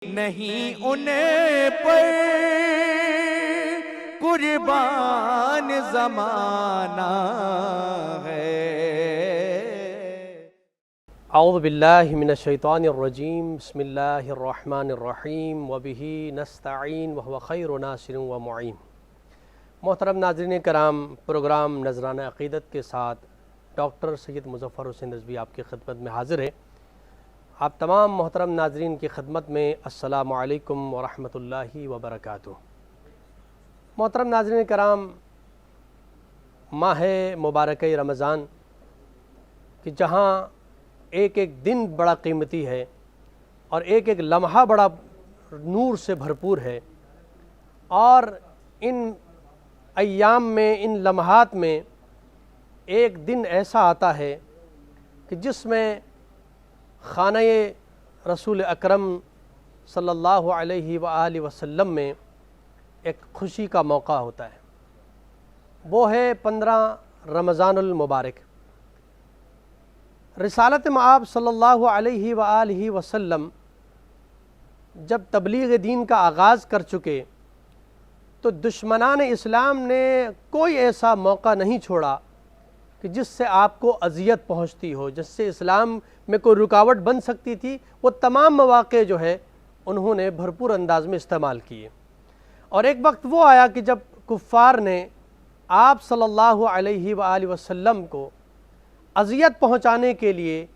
نہیں ان پر قربان زمانہ ہے۔ اعوذ باللہ من الشیطان الرجیم، بسم اللہ الرحمن الرحیم، وبہ نستعین وہو خیر ناصر و معین۔ محترم ناظرین کرام، پروگرام نذرانہ عقیدت کے ساتھ ڈاکٹر سید مظفر حسین رضوی آپ کی خدمت میں حاضر ہے۔ آپ تمام محترم ناظرین کی خدمت میں السلام علیکم ورحمۃ اللہ وبرکاتہ۔ محترم ناظرین کرام، ماہ مبارکہ رمضان کہ جہاں ایک ایک دن بڑا قیمتی ہے اور ایک ایک لمحہ بڑا نور سے بھرپور ہے، اور ان ایام میں، ان لمحات میں ایک دن ایسا آتا ہے کہ جس میں خانہ رسول اکرم صلی اللہ علیہ وآلہ وسلم میں ایک خوشی کا موقع ہوتا ہے۔ وہ ہے 15 رمضان المبارک۔ رسالت مآب صلی اللہ علیہ وآلہ وسلم جب تبلیغ دین کا آغاز کر چکے تو دشمنان اسلام نے کوئی ایسا موقع نہیں چھوڑا کہ جس سے آپ کو اذیت پہنچتی ہو، جس سے اسلام میں کوئی رکاوٹ بن سکتی تھی۔ وہ تمام مواقع جو ہے انہوں نے بھرپور انداز میں استعمال کیے، اور ایک وقت وہ آیا کہ جب کفار نے آپ صلی اللہ علیہ وآلہ وسلم کو اذیت پہنچانے کے لیے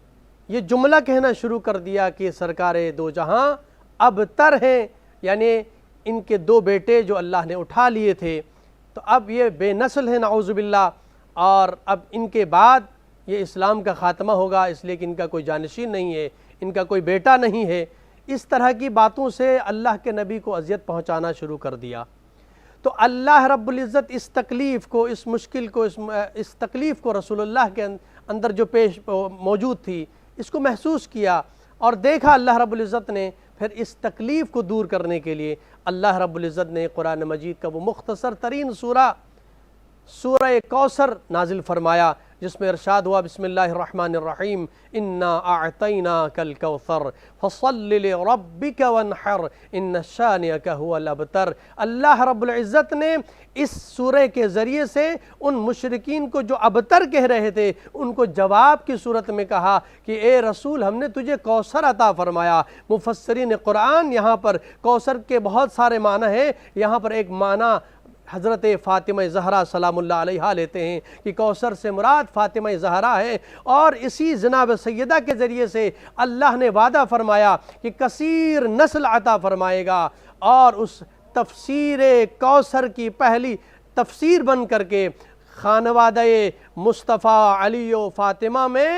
یہ جملہ کہنا شروع کر دیا کہ سرکار دو جہاں ابتر ہیں، یعنی ان کے 2 بیٹے جو اللہ نے اٹھا لیے تھے تو اب یہ بے نسل ہیں نعوذ باللہ، اور اب ان کے بعد یہ اسلام کا خاتمہ ہوگا، اس لیے کہ ان کا کوئی جانشین نہیں ہے، ان کا کوئی بیٹا نہیں ہے۔ اس طرح کی باتوں سے اللہ کے نبی کو اذیت پہنچانا شروع کر دیا۔ تو اللہ رب العزت اس تکلیف کو، اس مشکل کو، اس تکلیف کو رسول اللہ کے اندر جو موجود تھی، اس کو محسوس کیا اور دیکھا اللہ رب العزت نے۔ پھر اس تکلیف کو دور کرنے کے لیے اللہ رب العزت نے قرآن مجید کا وہ مختصر ترین سورہ کوثر نازل فرمایا، جس میں ارشاد ہوا بسم اللہ الرحمن الرحیم، انا اعطیناک الکوثر فصل لربک وانحر ان شانئک ھو الابتر۔ اللہ رب العزت نے اس سورہ کے ذریعے سے ان مشرکین کو جو ابتر کہہ رہے تھے ان کو جواب کی صورت میں کہا کہ اے رسول، ہم نے تجھے کوثر عطا فرمایا۔ مفسرین قرآن یہاں پر کوثر کے بہت سارے معنی ہیں، یہاں پر ایک معنی حضرت فاطمہ زہرا سلام اللہ علیہا لیتے ہیں کہ کوثر سے مراد فاطمہ زہرا ہے، اور اسی جناب سیدہ کے ذریعے سے اللہ نے وعدہ فرمایا کہ کثیر نسل عطا فرمائے گا، اور اس تفسیر کوثر کی پہلی تفسیر بن کر کے خانوادہ مصطفیٰ علی و فاطمہ میں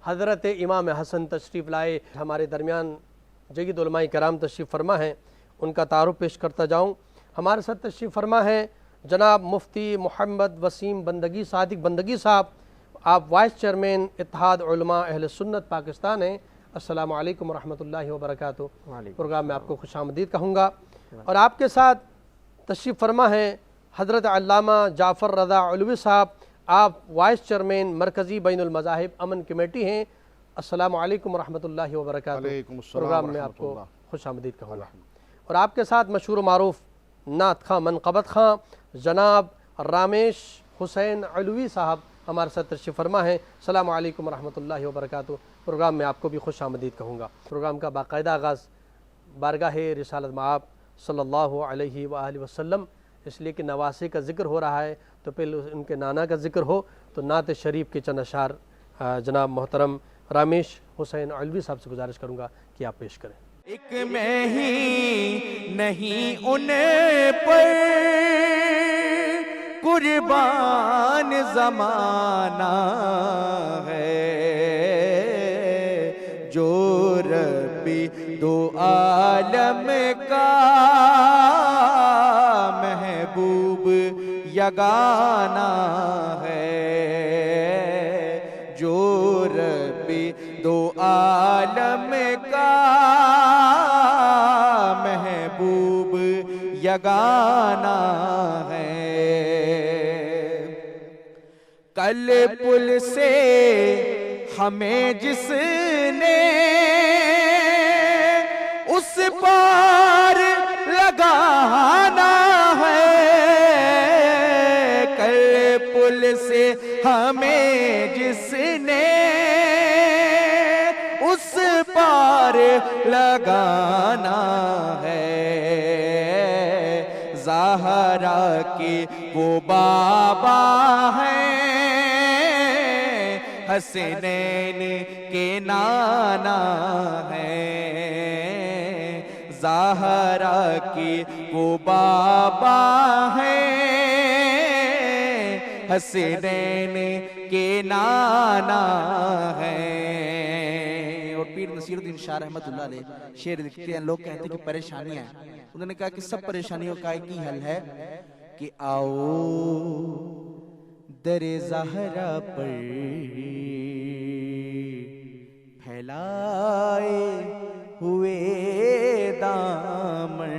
حضرت امام حسن تشریف لائے۔ ہمارے درمیان جید علماء کرام تشریف فرما ہیں، ان کا تعارف پیش کرتا جاؤں۔ ہمارے ساتھ تشریف فرما ہیں جناب مفتی محمد وسیم بندگی صادق بندگی صاحب، آپ وائس چیئرمین اتحاد علماء اہل سنت پاکستان ہیں۔ السلام علیکم ورحمۃ اللہ وبرکاتہ۔ پروگرام میں آپ کو خوش آمدید کہوں گا۔ اور آپ کے ساتھ تشریف فرما ہیں حضرت علامہ جعفر رضا علوی صاحب، آپ وائس چیئرمین مرکزی بین المذاہب امن کمیٹی ہیں۔ السلام علیکم ورحمۃ اللہ وبرکاتہ۔ پروگرام میں آپ کو خوش آمدید کہوں گا۔ اور آپ کے ساتھ مشہور و معروف نعت خواں منقبت خواں جناب رامیش حسین علوی صاحب ہمارے ساتھ تشریف فرما ہیں۔ السلام علیکم ورحمۃ اللہ وبرکاتہ۔ پروگرام میں آپ کو بھی خوش آمدید کہوں گا۔ پروگرام کا باقاعدہ آغاز بارگاہ رسالت مآب صلی اللہ علیہ وآلہ وسلم، اس لیے کہ نواسے کا ذکر ہو رہا ہے تو پہلے ان کے نانا کا ذکر ہو، تو نعت شریف کے چند اشعار جناب محترم رامیش حسین علوی صاحب سے گزارش کروں گا کہ آپ پیش کریں۔ ایک میں ہی نہیں ان پر قربان زمانہ ہے، جو ربی دو عالم کا محبوب یگانہ ہے، جو ربی دو عالم کا محبوب یگانہ ہے۔ کل پل سے ہمیں جس نے اس پار لگانا ہے، کل پل سے ہمیں جس نے اس پار لگانا ہے، زہرا کے وہ بابا ہیں، حسنین کے نانا ہیں، زہرا کے وہ بابا ہیں، حسنین کے نانا ہیں۔ اور پیر نصیر الدین شاہ رحمت اللہ علیہ شعر لکھتے ہیں، لوگ کہتے ہیں کہ پریشانیاں ہیں، انہوں نے کہا کہ سب پریشانیوں کا ایک ہی حل ہے کہ آؤ در زہرا پر پھیلائے ہوئے دامن،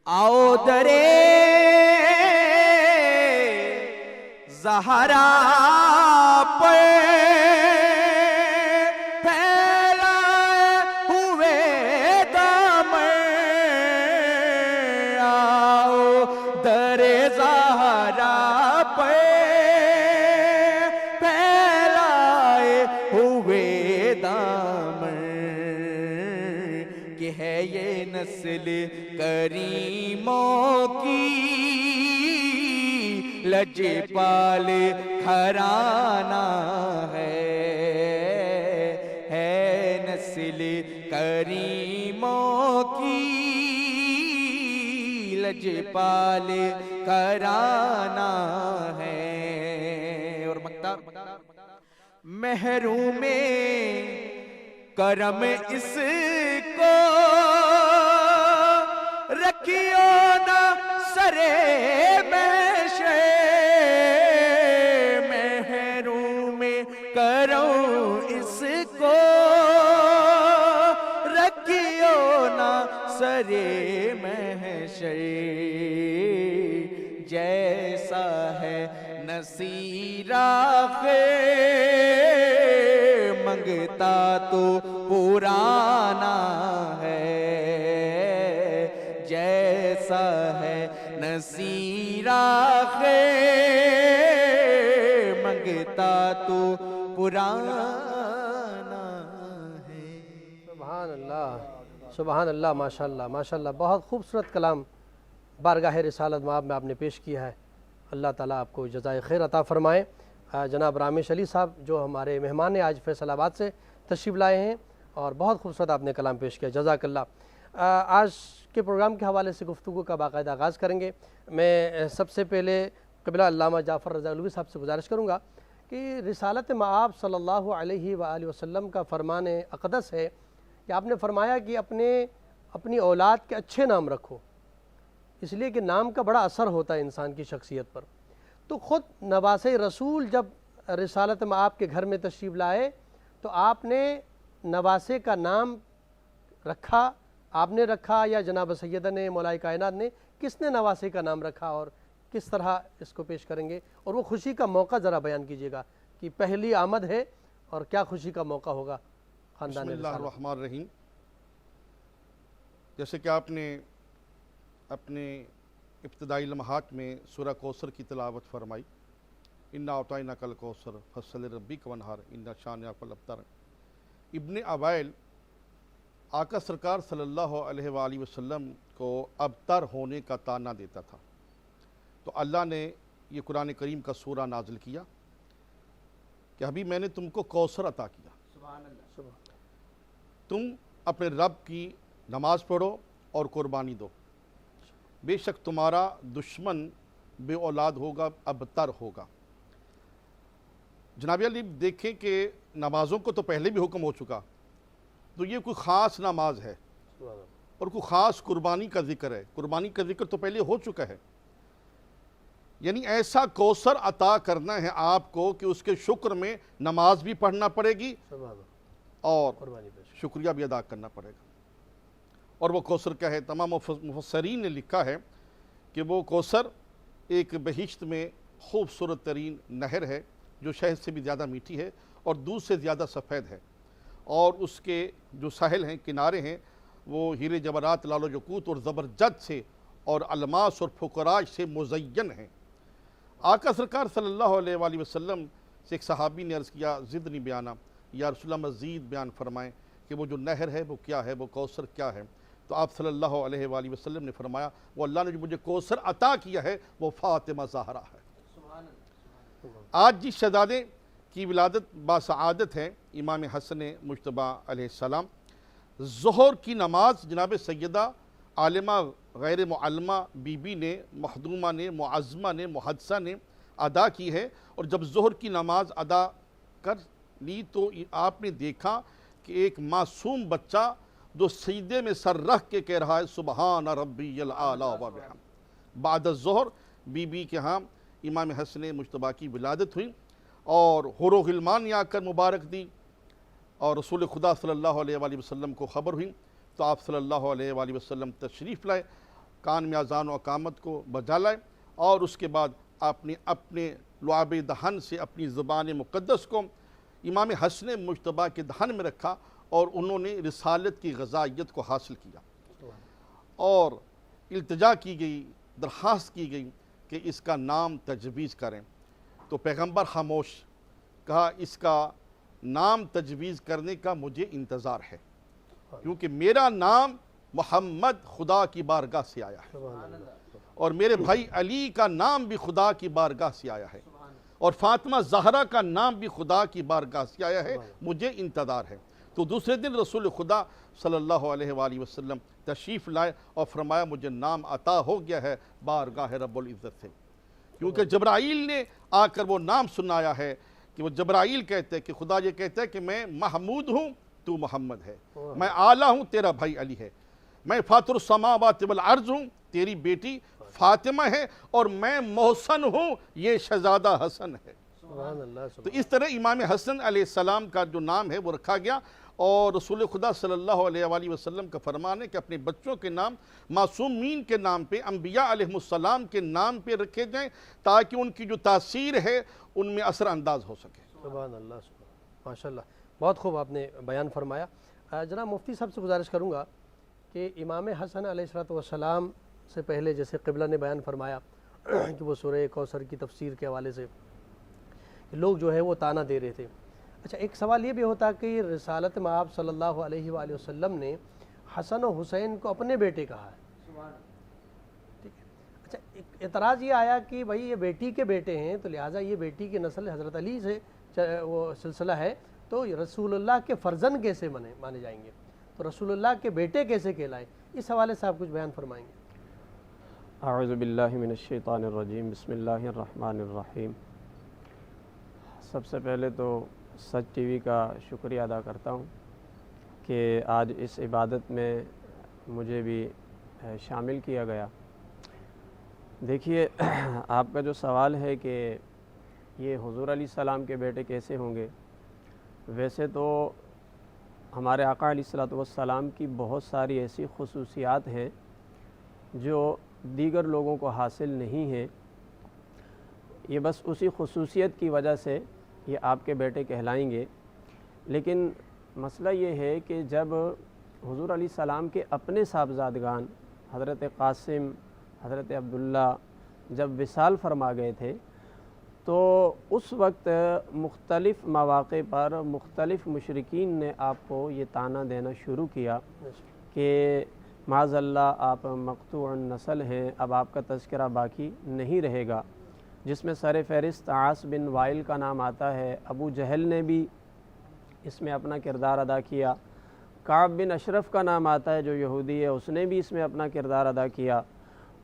آؤ در زہرا پر پھیلائے ہوئے دامن، آؤ در زہرا پر پھیلائے ہوئے دامن، کہ ہے یہ نسل کریموں کی لجپال گھرانہ ہے نسل کریموں کی لجپال گھرانہ ہے۔ اور مکتا محروم کرم اس کو رکھیو نہ سرے محشر، محروم کرو اس کو رکھیو نہ سرے محشر، جیسا ہے نصیر آخر منگتا تو پرانا ہے، جیسا ہے نصیر آخر منگتا تو پرانا ہے۔ سبحان اللہ، سبحان اللہ، ماشاءاللہ ماشاءاللہ، بہت خوبصورت کلام بارگاہ رسالت مآب میں آپ نے پیش کیا ہے۔ اللہ تعالیٰ آپ کو جزائے خیر عطا فرمائے۔ جناب رامیش علی صاحب جو ہمارے مہمان ہیں، آج فیصل آباد سے تشریف لائے ہیں، اور بہت خوبصورت آپ نے کلام پیش کیا، جزاک اللہ۔ آج کے پروگرام کے حوالے سے گفتگو کا باقاعدہ آغاز کریں گے۔ میں سب سے پہلے قبلہ علامہ جعفر رضا علوی صاحب سے گزارش کروں گا کہ رسالت مآب صلی اللہ علیہ وآلہ وسلم کا فرمان اقدس ہے کہ آپ نے فرمایا کہ اپنی اولاد کے اچھے نام رکھو، اس لیے کہ نام کا بڑا اثر ہوتا ہے انسان کی شخصیت پر۔ تو خود نواسۂ رسول جب رسالت مآب کے گھر میں تشریف لائے تو آپ نے نواسے کا نام رکھا، آپ نے رکھا یا جناب سیدہ نے، مولا کائنات نے، کس نے نواسے کا نام رکھا اور کس طرح اس کو پیش کریں گے؟ اور وہ خوشی کا موقع ذرا بیان کیجیے گا کہ پہلی آمد ہے اور کیا خوشی کا موقع ہوگا خاندان بسم اللہ رسالت۔ الرحمن الرحیم۔ جیسے کہ آپ نے اپنے ابتدائی لمحات میں سورہ کوثر کی تلاوت فرمائی، اِنَّا أَعْطَيْنَاكَ الْكَوْثَرَ فَصَلِّ لِرَبِّكَ وَانْحَرْ اِنَّ شَانِئَكَ الْأَبْتَرُ۔ ابن اوائل آقا سرکار صلی اللہ علیہ وآلہ وسلم کو ابتر ہونے کا طعنہ دیتا تھا، تو اللہ نے یہ قرآن کریم کا سورہ نازل کیا کہ ابھی میں نے تم کو کوثر عطا کیا، سبحان اللہ، تم اپنے رب کی نماز پڑھو اور قربانی دو، بے شک تمہارا دشمن بے اولاد ہوگا، ابتر ہوگا۔ جناب علی دیکھیں کہ نمازوں کو تو پہلے بھی حکم ہو چکا، تو یہ کوئی خاص نماز ہے اور کوئی خاص قربانی کا ذکر ہے، قربانی کا ذکر تو پہلے ہو چکا ہے، یعنی ایسا کوثر عطا کرنا ہے آپ کو کہ اس کے شکر میں نماز بھی پڑھنا پڑے گی اور شکریہ بھی ادا کرنا پڑے گا۔ اور وہ کوثر کیا ہے؟ تمام مفسرین نے لکھا ہے کہ وہ کوثر ایک بہشت میں خوبصورت ترین نہر ہے جو شہد سے بھی زیادہ میٹھی ہے اور دودھ سے زیادہ سفید ہے، اور اس کے جو ساحل ہیں، کنارے ہیں، وہ ہیرے جواہرات، لال و یاقوت اور زبرجد سے اور الماس اور پھکراج سے مزین ہیں۔ آقا سرکار صلی اللہ علیہ وآلہ وسلم سے ایک صحابی نے عرض کیا ضد نہیں بیانہ، یا رسول اللہ مزید بیان فرمائیں کہ وہ جو نہر ہے وہ کیا ہے، وہ کوثر کیا ہے؟ تو آپ صلی اللہ علیہ وآلہ وسلم نے فرمایا وہ اللہ نے جو مجھے کوثر عطا کیا ہے وہ فاطمہ زہرا ہے۔ آج جس شہزادے کی ولادت باسعادت ہے امام حسن مجتبیٰ علیہ السلام، ظہر کی نماز جناب سیدہ عالمہ غیر معلمہ بی بی نے، مخدومہ نے، معظمہ نے، محدثہ نے ادا کی ہے، اور جب ظہر کی نماز ادا کر لی تو آپ نے دیکھا کہ ایک معصوم بچہ جو سجدے میں سر رکھ کے کہہ رہا ہے سبحان ربی الاعلی و بحمدہ۔ بعد الظہر بی بی کے ہاں امام حسن مجتبیٰ کی ولادت ہوئی، اور حور و غلمان نے آ کر مبارک دی، اور رسول خدا صلی اللہ علیہ وآلہ وسلم کو خبر ہوئی تو آپ صلی اللہ علیہ وآلہ وسلم تشریف لائے، کان میں اذان و اقامت کو بجا لائے، اور اس کے بعد آپ نے اپنے لعاب دہن سے اپنی زبان مقدس کو امام حسن مجتبیٰ کے دہن میں رکھا، اور انہوں نے رسالت کی غذائیت کو حاصل کیا، اور التجا کی گئی، درخواست کی گئی کہ اس کا نام تجویز کریں، تو پیغمبر خاموش، کہا اس کا نام تجویز کرنے کا مجھے انتظار ہے، کیونکہ میرا نام محمد خدا کی بارگاہ سے آیا ہے، اور میرے بھائی علی کا نام بھی خدا کی بارگاہ سے آیا ہے، اور فاطمہ زہرا کا نام بھی خدا کی بارگاہ سے آیا ہے، مجھے انتظار ہے۔ تو دوسرے دن رسول خدا صلی اللہ علیہ وآلہ وسلم تشریف لائے اور فرمایا مجھے نام عطا ہو گیا ہے بارگاہ رب العزت سے، کیونکہ جبرائیل نے آ کر وہ نام سنایا ہے کہ وہ جبرائیل کہتے ہیں کہ خدا یہ کہتا ہے کہ میں محمود ہوں تو محمد ہے، میں اعلیٰ ہوں تیرا بھائی علی ہے، میں فاطر السماوات والارض ہوں تیری بیٹی فاطمہ ہے، اور میں محسن ہوں یہ شہزادہ حسن ہے۔ تو اس طرح امام حسن علیہ السلام کا جو نام ہے وہ رکھا گیا، اور رسول خدا صلی اللہ علیہ وآلہ وسلم کا فرمان ہے کہ اپنے بچوں کے نام معصومین کے نام پہ، انبیاء علیہ السلام کے نام پہ رکھے جائیں تاکہ ان کی جو تاثیر ہے ان میں اثر انداز ہو سکے۔ سبحان اللہ، ماشاءاللہ، بہت خوب آپ نے بیان فرمایا۔ جناب مفتی صاحب سے گزارش کروں گا کہ امام حسن علیہ السلام سے پہلے جیسے قبلہ نے بیان فرمایا کہ وہ سورہ کوثر کی تفسیر کے حوالے سے لوگ جو ہے وہ طعنہ دے رہے تھے، اچھا ایک سوال یہ بھی ہوتا کہ رسالت میں آپ صلی اللہ علیہ وآلہ وسلم نے حسن و حسین کو اپنے بیٹے کہا ہے، ٹھیک ہے، اچھا ایک اعتراض یہ آیا کہ بھائی یہ بیٹی کے بیٹے ہیں تو لہٰذا یہ بیٹی کی نسل حضرت علی سے وہ سلسلہ ہے، تو رسول اللہ کے فرزند کیسے مانے جائیں گے، تو رسول اللہ کے بیٹے کیسے کہلائیں؟ اس حوالے سے آپ کچھ بیان فرمائیں گے؟ اعوذ باللہ من الشیطان الرجیم، بسم اللہ الرحمن الرحیم۔ سب سے پہلے تو سچ ٹی وی کا شکریہ ادا کرتا ہوں کہ آج اس عبادت میں مجھے بھی شامل کیا گیا۔ دیکھیے آپ کا جو سوال ہے کہ یہ حضور علیہ السلام کے بیٹے کیسے ہوں گے، ویسے تو ہمارے آقا علیہ السلام کی بہت ساری ایسی خصوصیات ہیں جو دیگر لوگوں کو حاصل نہیں ہیں، یہ بس اسی خصوصیت کی وجہ سے یہ آپ کے بیٹے کہلائیں گے۔ لیکن مسئلہ یہ ہے کہ جب حضور علیہ السلام کے اپنے صاحبزادگان حضرت قاسم، حضرت عبداللہ جب وصال فرما گئے تھے تو اس وقت مختلف مواقع پر مختلف مشرکین نے آپ کو یہ طعنہ دینا شروع کیا کہ معاذ اللہ آپ مقطوع النسل ہیں، اب آپ کا تذکرہ باقی نہیں رہے گا، جس میں سر فہرست عاص بن وائل کا نام آتا ہے۔ ابو جہل نے بھی اس میں اپنا کردار ادا کیا، کعب بن اشرف کا نام آتا ہے جو یہودی ہے، اس نے بھی اس میں اپنا کردار ادا کیا،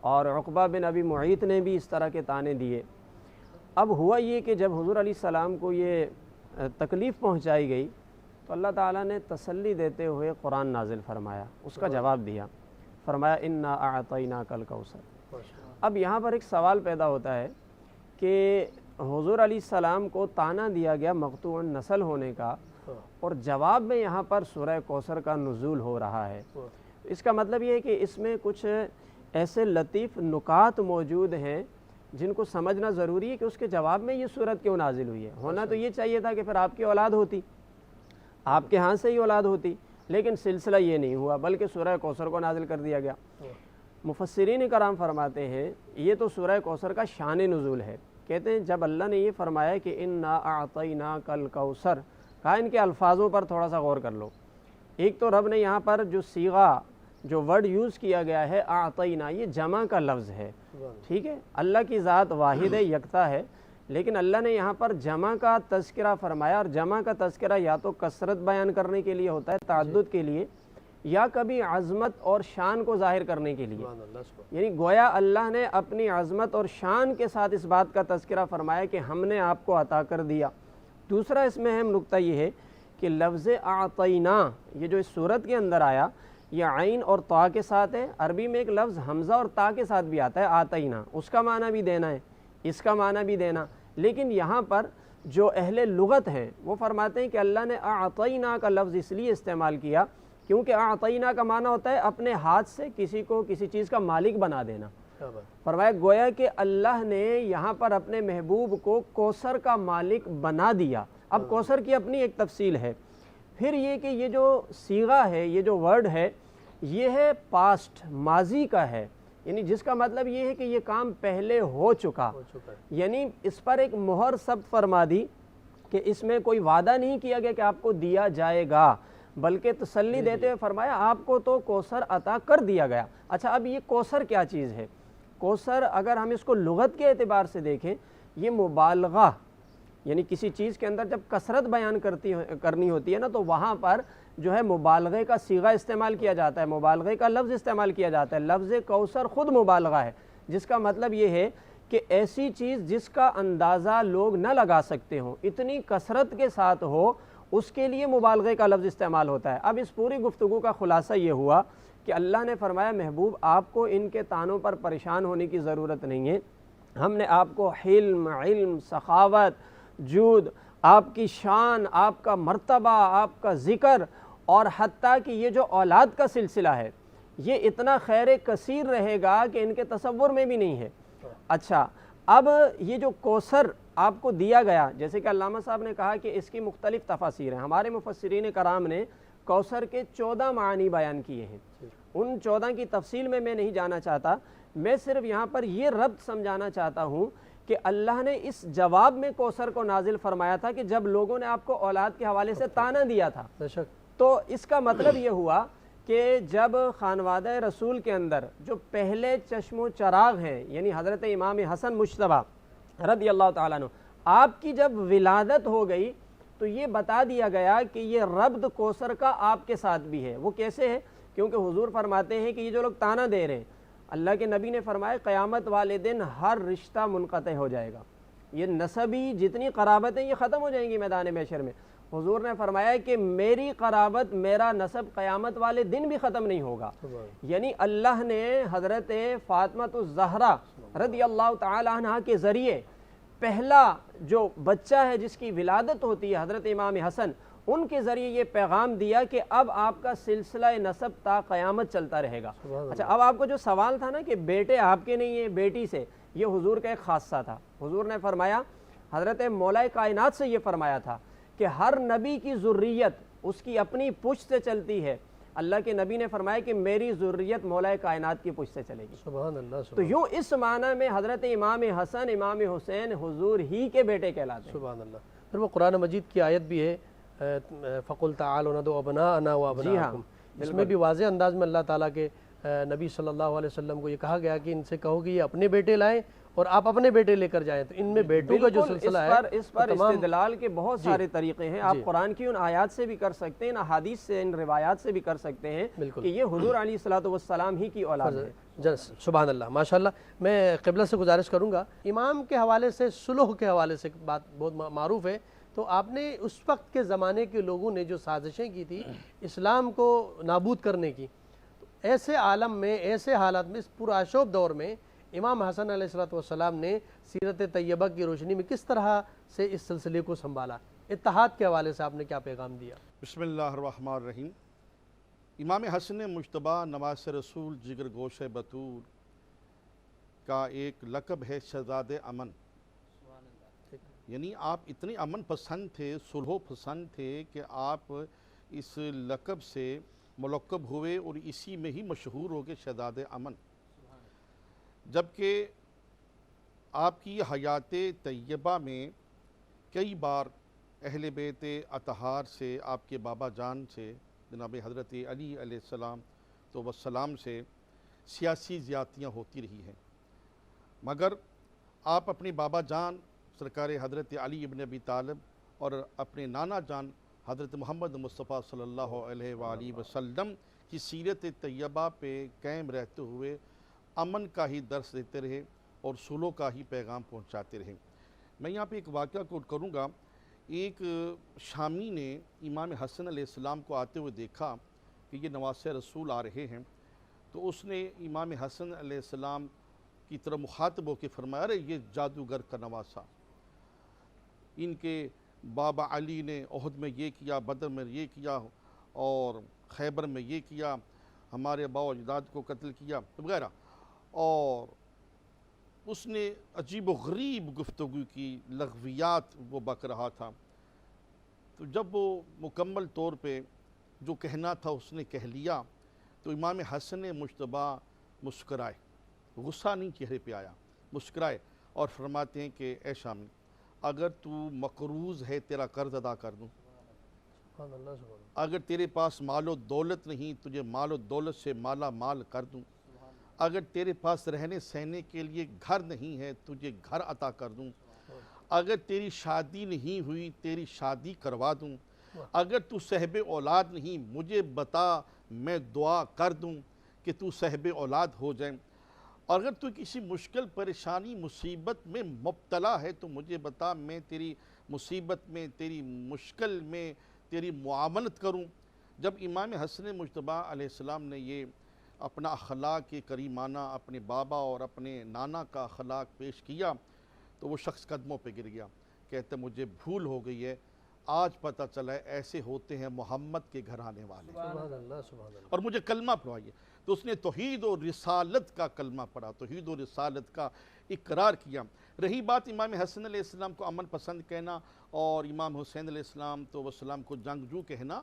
اور عقبہ بن ابی معیط نے بھی اس طرح کے طعنے دیے۔ اب ہوا یہ کہ جب حضور علیہ السلام کو یہ تکلیف پہنچائی گئی تو اللہ تعالیٰ نے تسلی دیتے ہوئے قرآن نازل فرمایا، اس کا جواب دیا، فرمایا انا اعطیناک الکوثر۔ اب یہاں پر ایک سوال پیدا ہوتا ہے کہ حضور علیہ السلام کو طعنہ دیا گیا مقطوع النسل ہونے کا، اور جواب میں یہاں پر سورہ کوثر کا نزول ہو رہا ہے۔ اس کا مطلب یہ ہے کہ اس میں کچھ ایسے لطیف نکات موجود ہیں جن کو سمجھنا ضروری ہے کہ اس کے جواب میں یہ صورت کیوں نازل ہوئی ہے۔ ہونا تو یہ چاہیے تھا کہ پھر آپ کی اولاد ہوتی، آپ کے ہاں سے ہی اولاد ہوتی، لیکن سلسلہ یہ نہیں ہوا، بلکہ سورہ کوثر کو نازل کر دیا گیا۔ مفسرین کرام فرماتے ہیں یہ تو سورہ کوثر کا شان نزول ہے۔ کہتے ہیں جب اللہ نے یہ فرمایا کہ انا اعطیناک الکوثر، کہا ان کے الفاظوں پر تھوڑا سا غور کر لو۔ ایک تو رب نے یہاں پر جو صیغہ، جو ورڈ یوز کیا گیا ہے اعطینا، یہ جمع کا لفظ ہے، ٹھیک ہے، اللہ کی ذات واحد ہے، یکتا ہے، لیکن اللہ نے یہاں پر جمع کا تذکرہ فرمایا، اور جمع کا تذکرہ یا تو کثرت بیان کرنے کے لیے ہوتا ہے، تعدد کے لیے، یا کبھی عظمت اور شان کو ظاہر کرنے کے لیے، یعنی گویا اللہ نے اپنی عظمت اور شان کے ساتھ اس بات کا تذکرہ فرمایا کہ ہم نے آپ کو عطا کر دیا۔ دوسرا اس میں اہم نقطہ یہ ہے کہ لفظ اعطینا، یہ جو اس صورت کے اندر آیا، یہ عین اور تا کے ساتھ ہے۔ عربی میں ایک لفظ حمزہ اور تا کے ساتھ بھی آتا ہے اعطینا، اس کا معنی بھی دینا ہے، اس کا معنی بھی دینا، لیکن یہاں پر جو اہل لغت ہیں وہ فرماتے ہیں کہ اللہ نے اعطینا کا لفظ اس لیے استعمال کیا کیونکہ اعطینا کا معنی ہوتا ہے اپنے ہاتھ سے کسی کو کسی چیز کا مالک بنا دینا۔ فرمایا گویا کہ اللہ نے یہاں پر اپنے محبوب کو کوثر کا مالک بنا دیا۔ اب کوثر کی اپنی ایک تفصیل ہے۔ پھر یہ کہ یہ جو صیغہ ہے، یہ جو ورڈ ہے، یہ ہے پاسٹ، ماضی کا ہے، یعنی جس کا مطلب یہ ہے کہ یہ کام پہلے ہو چکا، یعنی اس پر ایک مہر ثبت فرما دی کہ اس میں کوئی وعدہ نہیں کیا گیا کہ آپ کو دیا جائے گا، بلکہ تسلی دیتے ہوئے فرمایا آپ کو تو کوثر عطا کر دیا گیا۔ اچھا، اب یہ کوثر کیا چیز ہے؟ کوثر اگر ہم اس کو لغت کے اعتبار سے دیکھیں، یہ مبالغہ، یعنی کسی چیز کے اندر جب کثرت بیان کرنی ہوتی ہے نا، تو وہاں پر جو ہے مبالغے کا صیغہ استعمال کیا جاتا ہے، مبالغے کا لفظ استعمال کیا جاتا ہے۔ لفظ کوثر خود مبالغہ ہے، جس کا مطلب یہ ہے کہ ایسی چیز جس کا اندازہ لوگ نہ لگا سکتے ہوں، اتنی کثرت کے ساتھ ہو، اس کے لیے مبالغے کا لفظ استعمال ہوتا ہے۔ اب اس پوری گفتگو کا خلاصہ یہ ہوا کہ اللہ نے فرمایا محبوب آپ کو ان کے تانوں پر پریشان ہونے کی ضرورت نہیں ہے، ہم نے آپ کو حلم، علم، سخاوت، جود، آپ کی شان، آپ کا مرتبہ، آپ کا ذکر، اور حتیٰ کہ یہ جو اولاد کا سلسلہ ہے یہ اتنا خیر کثیر رہے گا کہ ان کے تصور میں بھی نہیں ہے۔ اچھا، اب یہ جو کوثر آپ کو دیا گیا، جیسے کہ علامہ صاحب نے کہا کہ اس کی مختلف تفاسیر ہیں، ہمارے مفسرین کرام نے کوثر کے 14 معنی بیان کیے ہیں، ان 14 کی تفصیل میں نہیں جانا چاہتا، میں صرف یہاں پر یہ ربط سمجھانا چاہتا ہوں کہ اللہ نے اس جواب میں کوثر کو نازل فرمایا تھا کہ جب لوگوں نے آپ کو اولاد کے حوالے سے طعنہ دیا تھا، تو اس کا مطلب یہ ہوا کہ جب خانوادہ رسول کے اندر جو پہلے چشم و چراغ ہیں، یعنی حضرت امام حسن مجتبیٰ رضی اللہ تعالیٰ عنہ، آپ کی جب ولادت ہو گئی تو یہ بتا دیا گیا کہ یہ ربط کوثر کا آپ کے ساتھ بھی ہے۔ وہ کیسے ہے؟ کیونکہ حضور فرماتے ہیں کہ یہ جو لوگ طعنہ دے رہے ہیں، اللہ کے نبی نے فرمایا قیامت والے دن ہر رشتہ منقطع ہو جائے گا، یہ نسبی جتنی قرابتیں یہ ختم ہو جائیں گی میدان محشر میں۔ حضور نے فرمایا کہ میری قرابت، میرا نسب قیامت والے دن بھی ختم نہیں ہوگا، یعنی اللہ نے حضرت فاطمہ الزہرا رضی اللہ تعالی عنہ کے ذریعے پہلا جو بچہ ہے جس کی ولادت ہوتی ہے حضرت امام حسن، ان کے ذریعے یہ پیغام دیا کہ اب آپ کا سلسلہ نسب تا قیامت چلتا رہے گا۔ اچھا، اب آپ کو جو سوال تھا نا کہ بیٹے آپ کے نہیں ہیں، بیٹی سے، یہ حضور کا ایک خاصہ تھا۔ حضور نے فرمایا، حضرت مولا کائنات سے یہ فرمایا تھا کہ ہر نبی کی ذریت اس کی اپنی پشت سے چلتی ہے، اللہ کے نبی نے فرمایا کہ میری ذریت مولا کائنات کی پشت سے چلے گی۔ سبحان اللہ۔ تو یوں اس معنی میں حضرت امام حسن، امام حسین حضور ہی کے بیٹے کہلاتے ہیں۔ سبحان اللہ۔ پھر وہ قرآن مجید کی آیت بھی ہے فَقُلْ تَعَالُوا نَدْعُ أَبْنَاءَنَا وَأَبْنَاءَكُمْ، اس میں بھی واضح انداز میں اللہ تعالیٰ کے نبی صلی اللہ علیہ وسلم کو یہ کہا گیا کہ ان سے کہو کہ یہ اپنے بیٹے لائیں اور آپ اپنے بیٹے لے کر جائیں۔ تو ان میں بیٹوں کا جو سلسلہ ہے، اس پر استدلال کے بہت سارے طریقے ہیں، آپ قرآن کی ان آیات سے بھی کر سکتے ہیں، ان احادیث سے، ان روایات سے بھی کر سکتے ہیں کہ یہ حضور علیہ الصلوۃ والسلام ہی کی اولاد ہے۔ سبحان اللہ، ماشاءاللہ۔ میں قبلہ سے گزارش کروں گا، امام کے حوالے سے، صلح کے حوالے سے بات بہت معروف ہے، تو آپ نے اس وقت کے زمانے کے لوگوں نے جو سازشیں کی تھی اسلام کو نابود کرنے کی، ایسے عالم میں، ایسے حالات میں، اس پرآشوب دور میں امام حسن علیہ السلام نے سیرت طیبہ کی روشنی میں کس طرح سے اس سلسلے کو سنبھالا؟ اتحاد کے حوالے سے آپ نے کیا پیغام دیا؟ بسم اللہ الرحمن الرحیم۔ امام حسن مجتبیٰ نواس رسول جگر گوش بطور کا ایک لقب ہے شہزاد امن۔ یعنی آپ اتنے امن پسند تھے، صلح پسند تھے کہ آپ اس لقب سے ملقب ہوئے اور اسی میں ہی مشہور ہو گئے شہزادِ امن، جبکہ آپ کی حیات طیبہ میں کئی بار اہل بیت اطہار سے، آپ کے بابا جان سے جناب حضرت علی علیہ السلام تو والسلام سے سیاسی زیادتیاں ہوتی رہی ہیں، مگر آپ اپنے بابا جان سرکار حضرت علی ابن ابی طالب اور اپنے نانا جان حضرت محمد مصطفیٰ صلی اللہ علیہ وآلہ وسلم کی سیرت طیبہ پہ قائم رہتے ہوئے امن کا ہی درس دیتے رہے اور صلح کا ہی پیغام پہنچاتے رہے۔ میں یہاں پہ ایک واقعہ کوٹ کروں گا۔ ایک شامی نے امام حسن علیہ السلام کو آتے ہوئے دیکھا کہ یہ نواسۂ رسول آ رہے ہیں، تو اس نے امام حسن علیہ السلام کی طرف مخاطب ہو کے فرمایا، ارے یہ جادوگر کا نواسہ، ان کے بابا علی نے احد میں یہ کیا، بدر میں یہ کیا اور خیبر میں یہ کیا، ہمارے آباء و اجداد کو قتل کیا وغیرہ، اور اس نے عجیب و غریب گفتگو کی، لغویات وہ بک رہا تھا۔ تو جب وہ مکمل طور پہ جو کہنا تھا اس نے کہہ لیا، تو امام حسن مجتبیٰ مسکرائے، غصہ نہیں چہرے پہ آیا، مسکرائے اور فرماتے ہیں کہ اے شامی، اگر تو مقروض ہے تیرا قرض ادا کر دوں، اگر تیرے پاس مال و دولت نہیں تجھے مال و دولت سے مالا مال کر دوں، اگر تیرے پاس رہنے سہنے کے لیے گھر نہیں ہے تجھے گھر عطا کر دوں، اگر تیری شادی نہیں ہوئی تیری شادی کروا دوں، اگر تو صاحب اولاد نہیں مجھے بتا میں دعا کر دوں کہ تو صاحب اولاد ہو جائے، اور اگر تو کسی مشکل پریشانی مصیبت میں مبتلا ہے تو مجھے بتا، میں تیری مصیبت میں تیری مشکل میں تیری معاونت کروں۔ جب امام حسن مجتبیٰ علیہ السلام نے یہ اپنا اخلاق کریمانہ اپنے بابا اور اپنے نانا کا اخلاق پیش کیا تو وہ شخص قدموں پہ گر گیا، کہتے مجھے بھول ہو گئی ہے، آج پتہ چلا ہے ایسے ہوتے ہیں محمد کے گھر آنے والے، سبحان اللہ سبحان اللہ۔ اور مجھے کلمہ پڑھائیے۔ تو اس نے توحید و رسالت کا کلمہ پڑھا، توحید و رسالت کا اقرار کیا۔ رہی بات امام حسن علیہ السلام کو امن پسند کہنا اور امام حسین علیہ السلام تو والسلام کو جنگجو کہنا،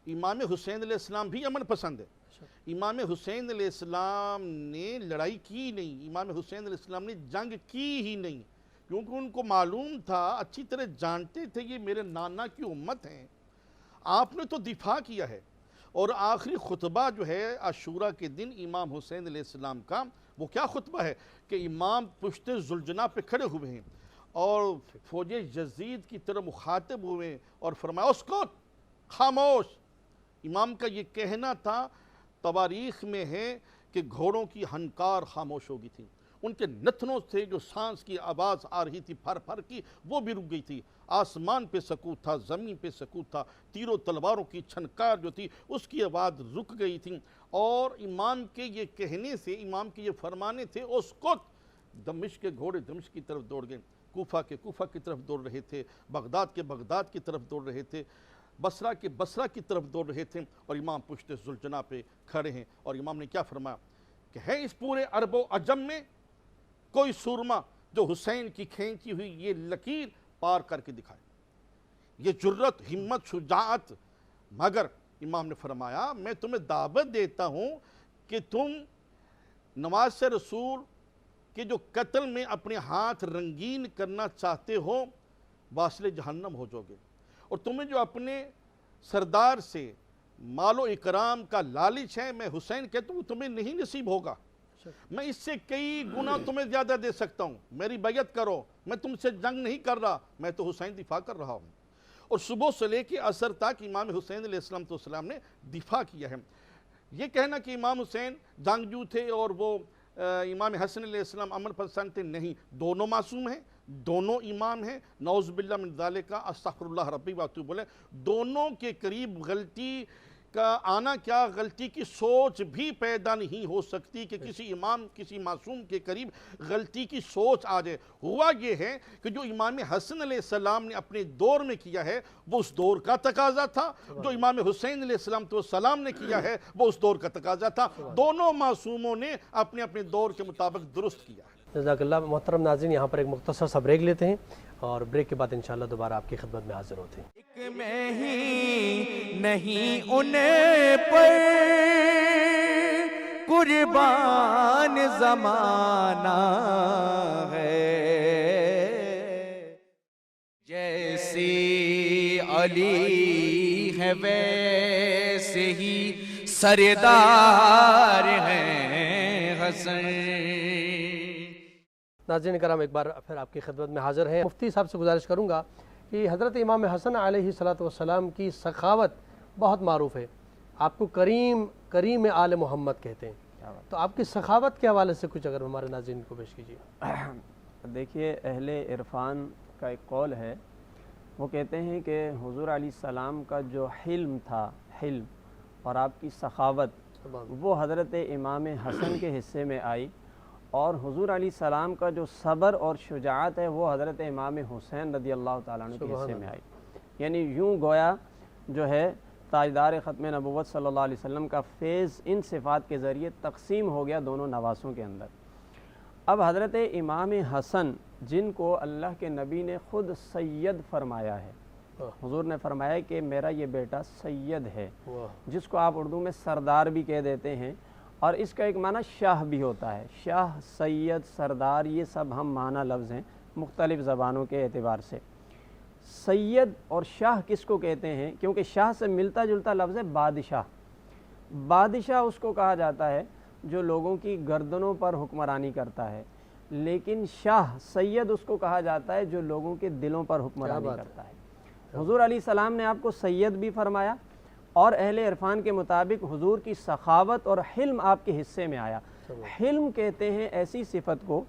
امام حسین علیہ السلام بھی امن پسند ہے۔ امام حسین علیہ السلام نے لڑائی کی نہیں، امام حسین علیہ السلام نے جنگ کی ہی نہیں، کیونکہ ان کو معلوم تھا، اچھی طرح جانتے تھے یہ میرے نانا کی امت ہیں۔ آپ نے تو دفاع کیا ہے، اور آخری خطبہ جو ہے عاشوراء کے دن امام حسین علیہ السلام کا وہ کیا خطبہ ہے کہ امام پشت ذوالجناح پہ کھڑے ہوئے ہیں اور فوج یزید کی طرف مخاطب ہوئے اور فرمایا اسکت، خاموش۔ امام کا یہ کہنا تھا، تواریخ میں ہے کہ گھوڑوں کی ہنکار خاموش ہو گئی تھی، ان کے نتنوں سے جو سانس کی آواز آ رہی تھی پھر پھر کی وہ بھی رک گئی تھی، آسمان پہ سکوت تھا، زمین پہ سکوت تھا، تیروں تلواروں کی چھنکار جو تھی اس کی آواز رک گئی تھی، اور امام کے یہ کہنے سے، امام کے یہ فرمانے تھے اسکت، دمشق کے گھوڑے دمشق کی طرف دوڑ گئے، کوفہ کے کوفہ کی طرف دوڑ رہے تھے، بغداد کے بغداد کی طرف دوڑ رہے تھے، بصرہ کے بصرہ کی طرف دوڑ رہے تھے، اور امام پشت ذوالجناح پہ کھڑے ہیں۔ اور امام نے کیا فرمایا کہ ہے اس پورے عرب و عجم میں کوئی سورما جو حسین کی کھینچی ہوئی یہ لکیر پار کر کے دکھائے، یہ جرت، ہمت، شجاعت، مگر امام نے فرمایا میں تمہیں دعوت دیتا ہوں کہ تم نواسۂ رسول کے جو قتل میں اپنے ہاتھ رنگین کرنا چاہتے ہو واصل جہنم ہو جاؤ گے، اور تمہیں جو اپنے سردار سے مال و اکرام کا لالچ ہے، میں حسین کہتا ہوں تمہیں نہیں نصیب ہوگا، میں اس سے کئی گنا تمہیں زیادہ دے سکتا ہوں، میری بیعت کرو، میں تم سے جنگ نہیں کر رہا، میں تو حسین دفاع کر رہا ہوں۔ اور صبح سے لے کے عصر تک امام حسین علیہ السلام نے دفاع کیا ہے۔ یہ کہنا کہ امام حسین جنگجو تھے اور وہ امام حسن علیہ السلام امن پسند تھے، نہیں، دونوں معصوم ہیں، دونوں امام ہیں، نعوذ باللہ من ذالک، استغفر اللہ ربی واتوب الیہ، دونوں کے قریب غلطی کا آنا کیا، غلطی کی سوچ بھی پیدا نہیں ہو سکتی کہ کسی امام کسی معصوم کے قریب غلطی کی سوچ آ جائے۔ ہوا یہ ہے کہ جو امام حسن علیہ السلام نے اپنے دور میں کیا ہے وہ اس دور کا تقاضا تھا، جو امام حسین علیہ السلام نے کیا ہے وہ اس دور کا تقاضا تھا، دونوں معصوموں نے اپنے اپنے دور کے مطابق درست کیا ہے۔ جزاک اللہ۔ محترم ناظرین، یہاں پر ایک مختصر سا بریک لیتے ہیں، اور بریک کے بعد انشاءاللہ دوبارہ آپ کی خدمت میں حاضر ہوتے ہیں۔ ایک میں ہی نہیں ان پر قربان زمانہ ہے، جیسی علی ہے ویسے ہی سردار ہیں حسن۔ ناظرین کرام، ایک بار پھر آپ کی خدمت میں حاضر ہیں۔ مفتی صاحب سے گزارش کروں گا کہ حضرت امام حسن علیہ السلام کی سخاوت بہت معروف ہے، آپ کو کریم آل محمد کہتے ہیں، تو آپ کی سخاوت کے حوالے سے کچھ اگر ہمارے ناظرین کو پیش کیجیے۔ دیکھیے، اہل عرفان کا ایک قول ہے، وہ کہتے ہیں کہ حضور علیہ السلام کا جو حلم تھا، حلم اور آپ کی سخاوت، وہ حضرت امام حسن کے حصے میں آئی، اور حضور علیہ السلام کا جو صبر اور شجاعت ہے وہ حضرت امام حسین رضی اللہ تعالیٰ عنہ کے حصے میں آئی۔ یعنی یوں گویا جو ہے تاجدار ختم نبوت صلی اللہ علیہ وسلم کا فیض ان صفات کے ذریعے تقسیم ہو گیا دونوں نواسوں کے اندر۔ اب حضرت امام حسن، جن کو اللہ کے نبی نے خود سید فرمایا ہے، حضور نے فرمایا کہ میرا یہ بیٹا سید ہے، جس کو آپ اردو میں سردار بھی کہہ دیتے ہیں، اور اس کا ایک معنی شاہ بھی ہوتا ہے۔ شاہ، سید، سردار، یہ سب ہم معنی لفظ ہیں مختلف زبانوں کے اعتبار سے۔ سید اور شاہ کس کو کہتے ہیں؟ کیونکہ شاہ سے ملتا جلتا لفظ ہے بادشاہ۔ بادشاہ اس کو کہا جاتا ہے جو لوگوں کی گردنوں پر حکمرانی کرتا ہے، لیکن شاہ، سید اس کو کہا جاتا ہے جو لوگوں کے دلوں پر حکمرانی کرتا ہے۔ حضور علیہ السلام نے آپ کو سید بھی فرمایا، اور اہل عرفان کے مطابق حضور کی سخاوت اور حلم آپ کے حصے میں آیا۔ حلم کہتے ہیں ایسی صفت کو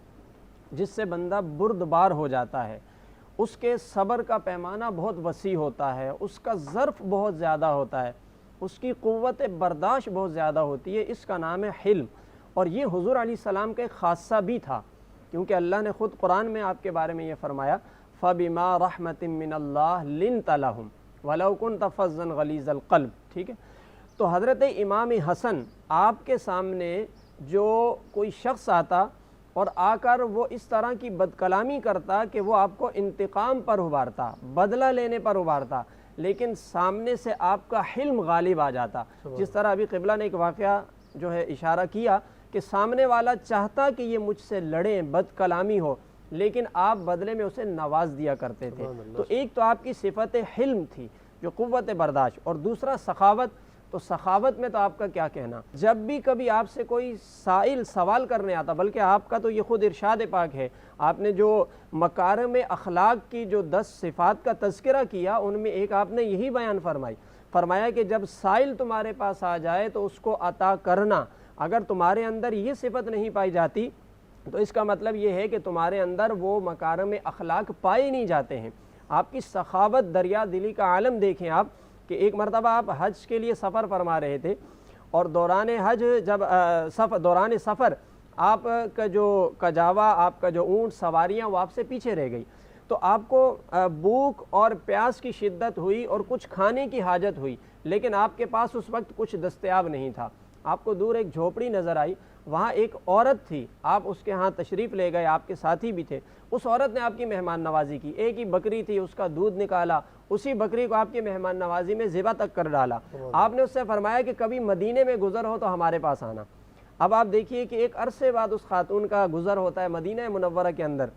جس سے بندہ بردبار ہو جاتا ہے، اس کے صبر کا پیمانہ بہت وسیع ہوتا ہے، اس کا ظرف بہت زیادہ ہوتا ہے، اس کی قوت برداشت بہت زیادہ ہوتی ہے، اس کا نام ہے حلم۔ اور یہ حضور علیہ السلام کا ایک خاصہ بھی تھا، کیونکہ اللہ نے خود قرآن میں آپ کے بارے میں یہ فرمایا، فَبِمَا رَحْمَةٍ مِّنَ اللَّهِ لِنْتَ لَهُمْ وَلَوْ كُنْتَ فَظًّا غَلِيظَ الْقَلْبِ۔ ٹھیک ہے، تو حضرت امام حسن، آپ کے سامنے جو کوئی شخص آتا اور آ کر وہ اس طرح کی بد کلامی کرتا کہ وہ آپ کو انتقام پر ابھارتا، بدلہ لینے پر ابھارتا، لیکن سامنے سے آپ کا حلم غالب آ جاتا۔ جس طرح ابھی قبلہ نے ایک واقعہ جو ہے اشارہ کیا کہ سامنے والا چاہتا کہ یہ مجھ سے لڑیں، بد کلامی ہو، لیکن آپ بدلے میں اسے نواز دیا کرتے تھے۔ تو ایک تو آپ کی صفت حلم تھی جو قوت برداشت، اور دوسرا سخاوت۔ تو سخاوت میں تو آپ کا کیا کہنا، جب بھی کبھی آپ سے کوئی سائل سوال کرنے آتا، بلکہ آپ کا تو یہ خود ارشاد پاک ہے، آپ نے جو مکارم اخلاق کی جو 10 صفات کا تذکرہ کیا، ان میں ایک آپ نے یہی بیان فرمایا کہ جب سائل تمہارے پاس آ جائے تو اس کو عطا کرنا۔ اگر تمہارے اندر یہ صفت نہیں پائی جاتی تو اس کا مطلب یہ ہے کہ تمہارے اندر وہ مکارم اخلاق پائے نہیں جاتے ہیں۔ آپ کی سخاوت، دریا دلی کا عالم دیکھیں آپ، کہ ایک مرتبہ آپ حج کے لیے سفر فرما رہے تھے، اور دوران حج جب دوران سفر آپ کا جو کجاوا، آپ کا جو اونٹ، سواریاں وہ آپ سے پیچھے رہ گئی، تو آپ کو بھوک اور پیاس کی شدت ہوئی اور کچھ کھانے کی حاجت ہوئی، لیکن آپ کے پاس اس وقت کچھ دستیاب نہیں تھا۔ آپ کو دور ایک جھوپڑی نظر آئی، وہاں ایک عورت تھی، آپ اس کے ہاں تشریف لے گئے، آپ کے ساتھی بھی تھے۔ اس عورت نے آپ کی مہمان نوازی کی، ایک ہی بکری تھی، اس کا دودھ نکالا، اسی بکری کو آپ کی مہمان نوازی میں ذبح تک کر ڈالا۔ آپ نے اس سے فرمایا کہ کبھی مدینے میں گزر ہو تو ہمارے پاس آنا۔ اب آپ دیکھیے کہ ایک عرصے بعد اس خاتون کا گزر ہوتا ہے مدینہ منورہ کے اندر۔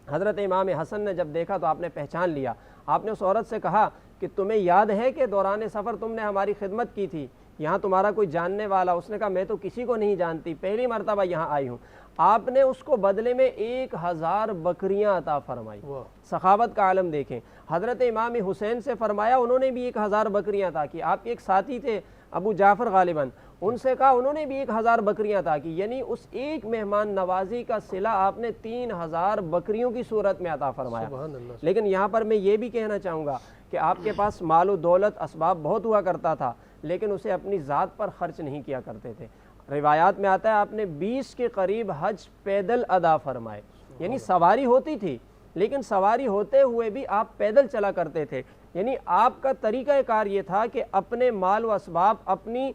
حضرت امام حسن نے جب دیکھا تو آپ نے پہچان لیا۔ آپ نے اس عورت سے کہا کہ تمہیں یاد ہے کہ دوران سفر تم نے ہماری خدمت کی تھی، یہاں تمہارا کوئی جاننے والا؟ اس نے کہا میں تو کسی کو نہیں جانتی، پہلی مرتبہ یہاں آئی ہوں۔ آپ نے اس کو بدلے میں 1000 بکریاں عطا فرمائی۔ سخاوت کا عالم دیکھیں۔ حضرت امام حسین سے فرمایا، انہوں نے بھی 1000 بکریاں عطا کی۔ آپ کے ایک ساتھی تھے ابو جعفر غالباً، ان سے کہا، انہوں نے بھی 1000 بکریاں عطا کی، یعنی اس ایک مہمان نوازی کا صلہ آپ نے 3000 بکریوں کی صورت میں عطا فرمایا۔ لیکن یہاں پر میں یہ بھی کہنا چاہوں گا کہ آپ کے پاس مال و دولت، اسباب بہت ہوا کرتا تھا، لیکن اسے اپنی ذات پر خرچ نہیں کیا کرتے تھے۔ روایات میں آتا ہے آپ نے 20 کے قریب حج پیدل ادا فرمائے، یعنی سواری ہوتی تھی لیکن سواری ہوتے ہوئے بھی آپ پیدل چلا کرتے تھے۔ یعنی آپ کا طریقہ کار یہ تھا کہ اپنے مال و اسباب اپنی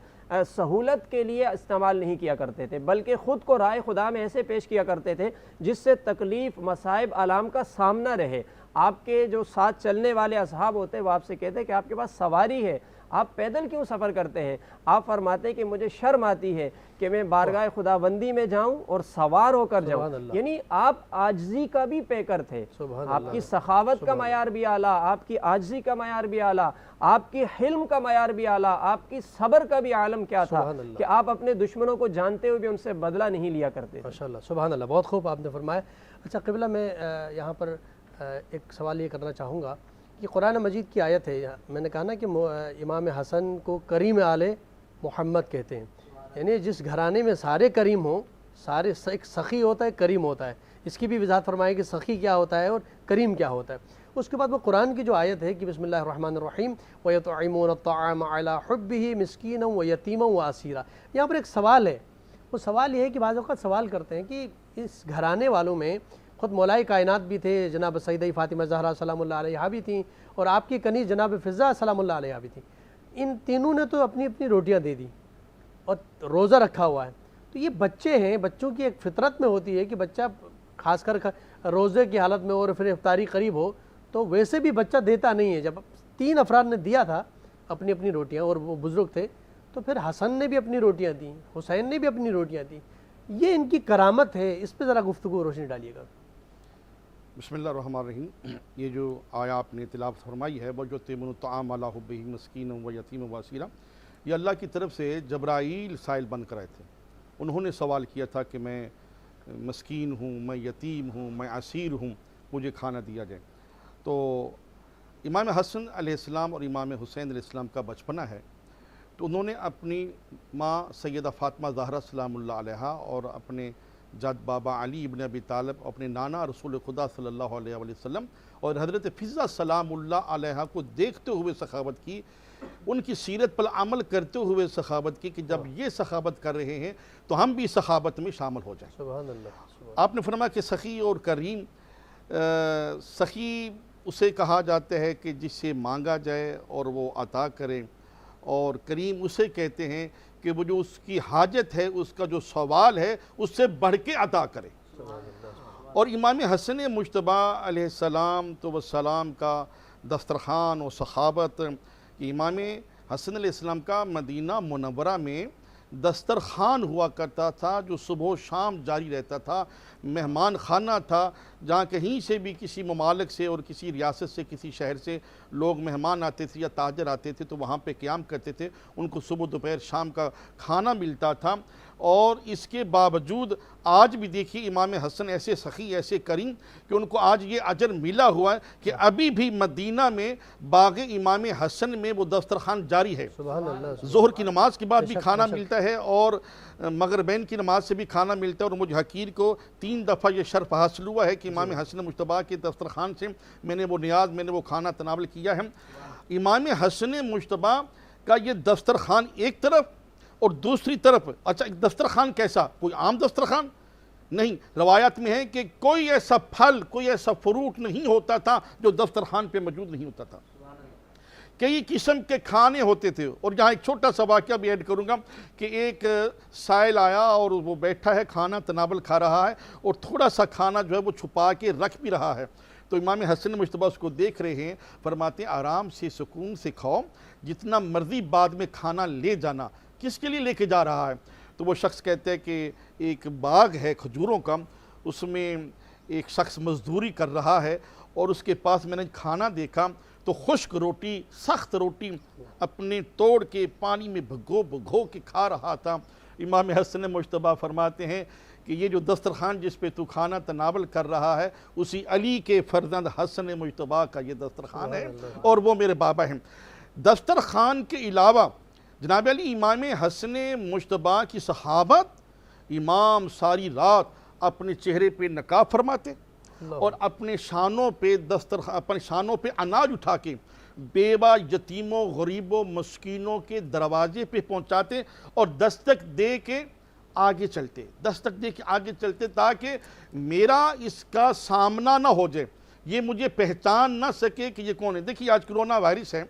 سہولت کے لیے استعمال نہیں کیا کرتے تھے، بلکہ خود کو رائے خدا میں ایسے پیش کیا کرتے تھے جس سے تکلیف، مصائب، آلام کا سامنا رہے۔ آپ کے جو ساتھ چلنے والے اصحاب ہوتے ہیں وہ آپ سے کہتے ہیں کہ آپ کے پاس سواری ہے، آپ پیدل کیوں سفر کرتے ہیں؟ آپ فرماتے ہیں کہ مجھے شرم آتی ہے کہ میں بارگاہ خداوندی میں جاؤں اور سوار ہو کر جاؤں۔ یعنی آپ عاجزی کا بھی پیکر تھے، آپ کی سخاوت کا معیار بھی اعلیٰ، آپ کی عاجزی کا معیار بھی اعلیٰ، آپ کی حلم کا معیار بھی اعلیٰ، آپ کی صبر کا بھی عالم کیا تھا کہ آپ اپنے دشمنوں کو جانتے ہوئے بھی ان سے بدلہ نہیں لیا کرتے۔ ماشاءاللہ، سبحان اللہ، بہت خوب آپ نے فرمایا۔ اچھا قبلہ، میں یہاں پر ایک سوال یہ کرنا چاہوں گا کہ قرآن مجید کی آیت ہے، میں نے کہا نا کہ امام حسن کو کریم آل محمد کہتے ہیں، یعنی جس گھرانے میں سارے کریم ہوں، سارے، ایک سخی ہوتا ہے، کریم ہوتا ہے، اس کی بھی وضاحت فرمائے کہ سخی کیا ہوتا ہے اور کریم کیا ہوتا ہے۔ اس کے بعد وہ قرآن کی جو آیت ہے کہ بسم اللہ الرحمن الرحیم وَيَطْعِمُونَ الطَّعَامَ عَلَىٰ حُبِّهِ مِسْكِينًا وَيَتِيمًا وَأَسِيرًا، یہاں پر ایک سوال ہے۔ وہ سوال یہ ہے کہ بعض اوقات سوال کرتے ہیں کہ اس گھرانے والوں میں خود مولائے کائنات بھی تھے، جناب سیدہ فاطمہ زہرا سلام اللہ علیہا بھی تھیں، اور آپ کی کنیز جناب فضہ سلام اللہ علیہا بھی تھیں، ان تینوں نے تو اپنی اپنی روٹیاں دے دی اور روزہ رکھا ہوا ہے۔ تو یہ بچے ہیں، بچوں کی ایک فطرت میں ہوتی ہے کہ بچہ خاص کر روزے کی حالت میں اور پھر افطاری قریب ہو تو ویسے بھی بچہ دیتا نہیں ہے۔ جب 3 افراد نے دیا تھا اپنی اپنی روٹیاں اور وہ بزرگ تھے، تو پھر حسن نے بھی اپنی روٹیاں دیں، حسین نے بھی اپنی روٹیاں دیں، یہ ان کی کرامت ہے، اس پہ ذرا گفتگو روشنی ڈالیے گا۔ بسم اللہ الرحمن الرحیم۔ یہ جو آیا آپ نے تلاوت فرمائی ہے، وہ جو تیمن الطعام علی حبہ مسکینا و یتیما و اسیرا، یہ اللہ کی طرف سے جبرائیل سائل بن کر آئے تھے۔ انہوں نے سوال کیا تھا کہ میں مسکین ہوں، میں یتیم ہوں، میں اسیر ہوں، مجھے کھانا دیا جائے۔ تو امام حسن علیہ السلام اور امام حسین علیہ السلام کا بچپنا ہے، تو انہوں نے اپنی ماں سیدہ فاطمہ زہرا سلام اللہ علیہا اور اپنے جد بابا علی ابن ابی طالب، اپنے نانا رسول خدا صلی اللہ علیہ وسلم اور حضرت فضہ سلام اللہ علیہا کو دیکھتے ہوئے سخاوت کی، ان کی سیرت پر عمل کرتے ہوئے سخاوت کی کہ جب یہ سخاوت کر رہے ہیں تو ہم بھی سخاوت میں شامل ہو جائیں۔ سبحان اللہ۔ آپ نے فرمایا کہ سخی اور کریم، سخی اسے کہا جاتا ہے کہ جس سے مانگا جائے اور وہ عطا کرے، اور کریم اسے کہتے ہیں کہ وہ جو اس کی حاجت ہے، اس کا جو سوال ہے، اس سے بڑھ کے عطا کرے۔ اور امام حسن مجتبی علیہ السلام تو والسلام کا دسترخوان و سخاوت، کہ امام حسن علیہ السلام کا مدینہ منورہ میں دسترخوان ہوا کرتا تھا جو صبح و شام جاری رہتا تھا، مہمان خانہ تھا جہاں کہیں سے بھی کسی ممالک سے اور کسی ریاست سے، کسی شہر سے لوگ مہمان آتے تھے یا تاجر آتے تھے تو وہاں پہ قیام کرتے تھے، ان کو صبح دوپہر شام کا کھانا ملتا تھا۔ اور اس کے باوجود آج بھی دیکھیے امام حسن ایسے سخی، ایسے کریم کہ ان کو آج یہ اجر ملا ہوا ہے کہ ابھی بھی مدینہ میں باغ امام حسن میں وہ دسترخوان جاری ہے۔ سبحان اللہ۔ ظہر کی نماز کے بعد بھی کھانا ملتا ہے اور مغربین کی نماز سے بھی کھانا ملتا ہے، اور مجھ حقیر کو 3 دفعہ یہ شرف حاصل ہوا ہے کہ امام حسن مجتبی کے دسترخوان سے میں نے وہ نیاز، میں نے وہ کھانا تناول کیا ہے۔ امام حسن مجتبی کا یہ دسترخوان ایک طرف اور دوسری طرف، اچھا دسترخوان کیسا؟ کوئی عام دسترخوان نہیں، روایات میں ہے کہ کوئی ایسا پھل، کوئی ایسا فروٹ نہیں ہوتا تھا جو دسترخوان پہ موجود نہیں ہوتا تھا، کئی قسم کے کھانے ہوتے تھے۔ اور یہاں ایک چھوٹا سا واقعہ بھی ایڈ کروں گا کہ ایک سائل آیا اور وہ بیٹھا ہے، کھانا تناول کھا رہا ہے اور تھوڑا سا کھانا جو ہے وہ چھپا کے رکھ بھی رہا ہے۔ تو امام حسن مجتبی اس کو دیکھ رہے ہیں، فرماتے ہیں آرام سے سکون سے کھاؤ، جتنا مرضی بعد میں کھانا لے جانا۔ کس کے لیے لے کے جا رہا ہے؟ تو وہ شخص کہتے ہیں کہ ایک باغ ہے کھجوروں کا، اس میں ایک شخص مزدوری کر رہا ہے اور اس کے پاس میں نے کھانا دیکھا تو خشک روٹی، سخت روٹی اپنے توڑ کے پانی میں بھگو کے کھا رہا تھا۔ امام حسن مجتبی فرماتے ہیں کہ یہ جو دسترخوان جس پہ تو کھانا تناول کر رہا ہے، اسی علی کے فرزند حسن مجتبی کا یہ دسترخوان ہے اور وہ میرے بابا ہیں۔ دسترخوان کے علاوہ جناب علی امام حسن مجتبی کی صحابت، امام ساری رات اپنے چہرے پہ نقاب فرماتے اور اپنے شانوں پہ اناج اٹھا کے بیوہ، یتیموں، غریبوں، مسکینوں کے دروازے پہ پہنچاتے اور دستک دے کے آگے چلتے تاکہ میرا اس کا سامنا نہ ہو جائے، یہ مجھے پہچان نہ سکے کہ یہ کون ہے۔ دیکھیے آج کرونا وائرس ہے،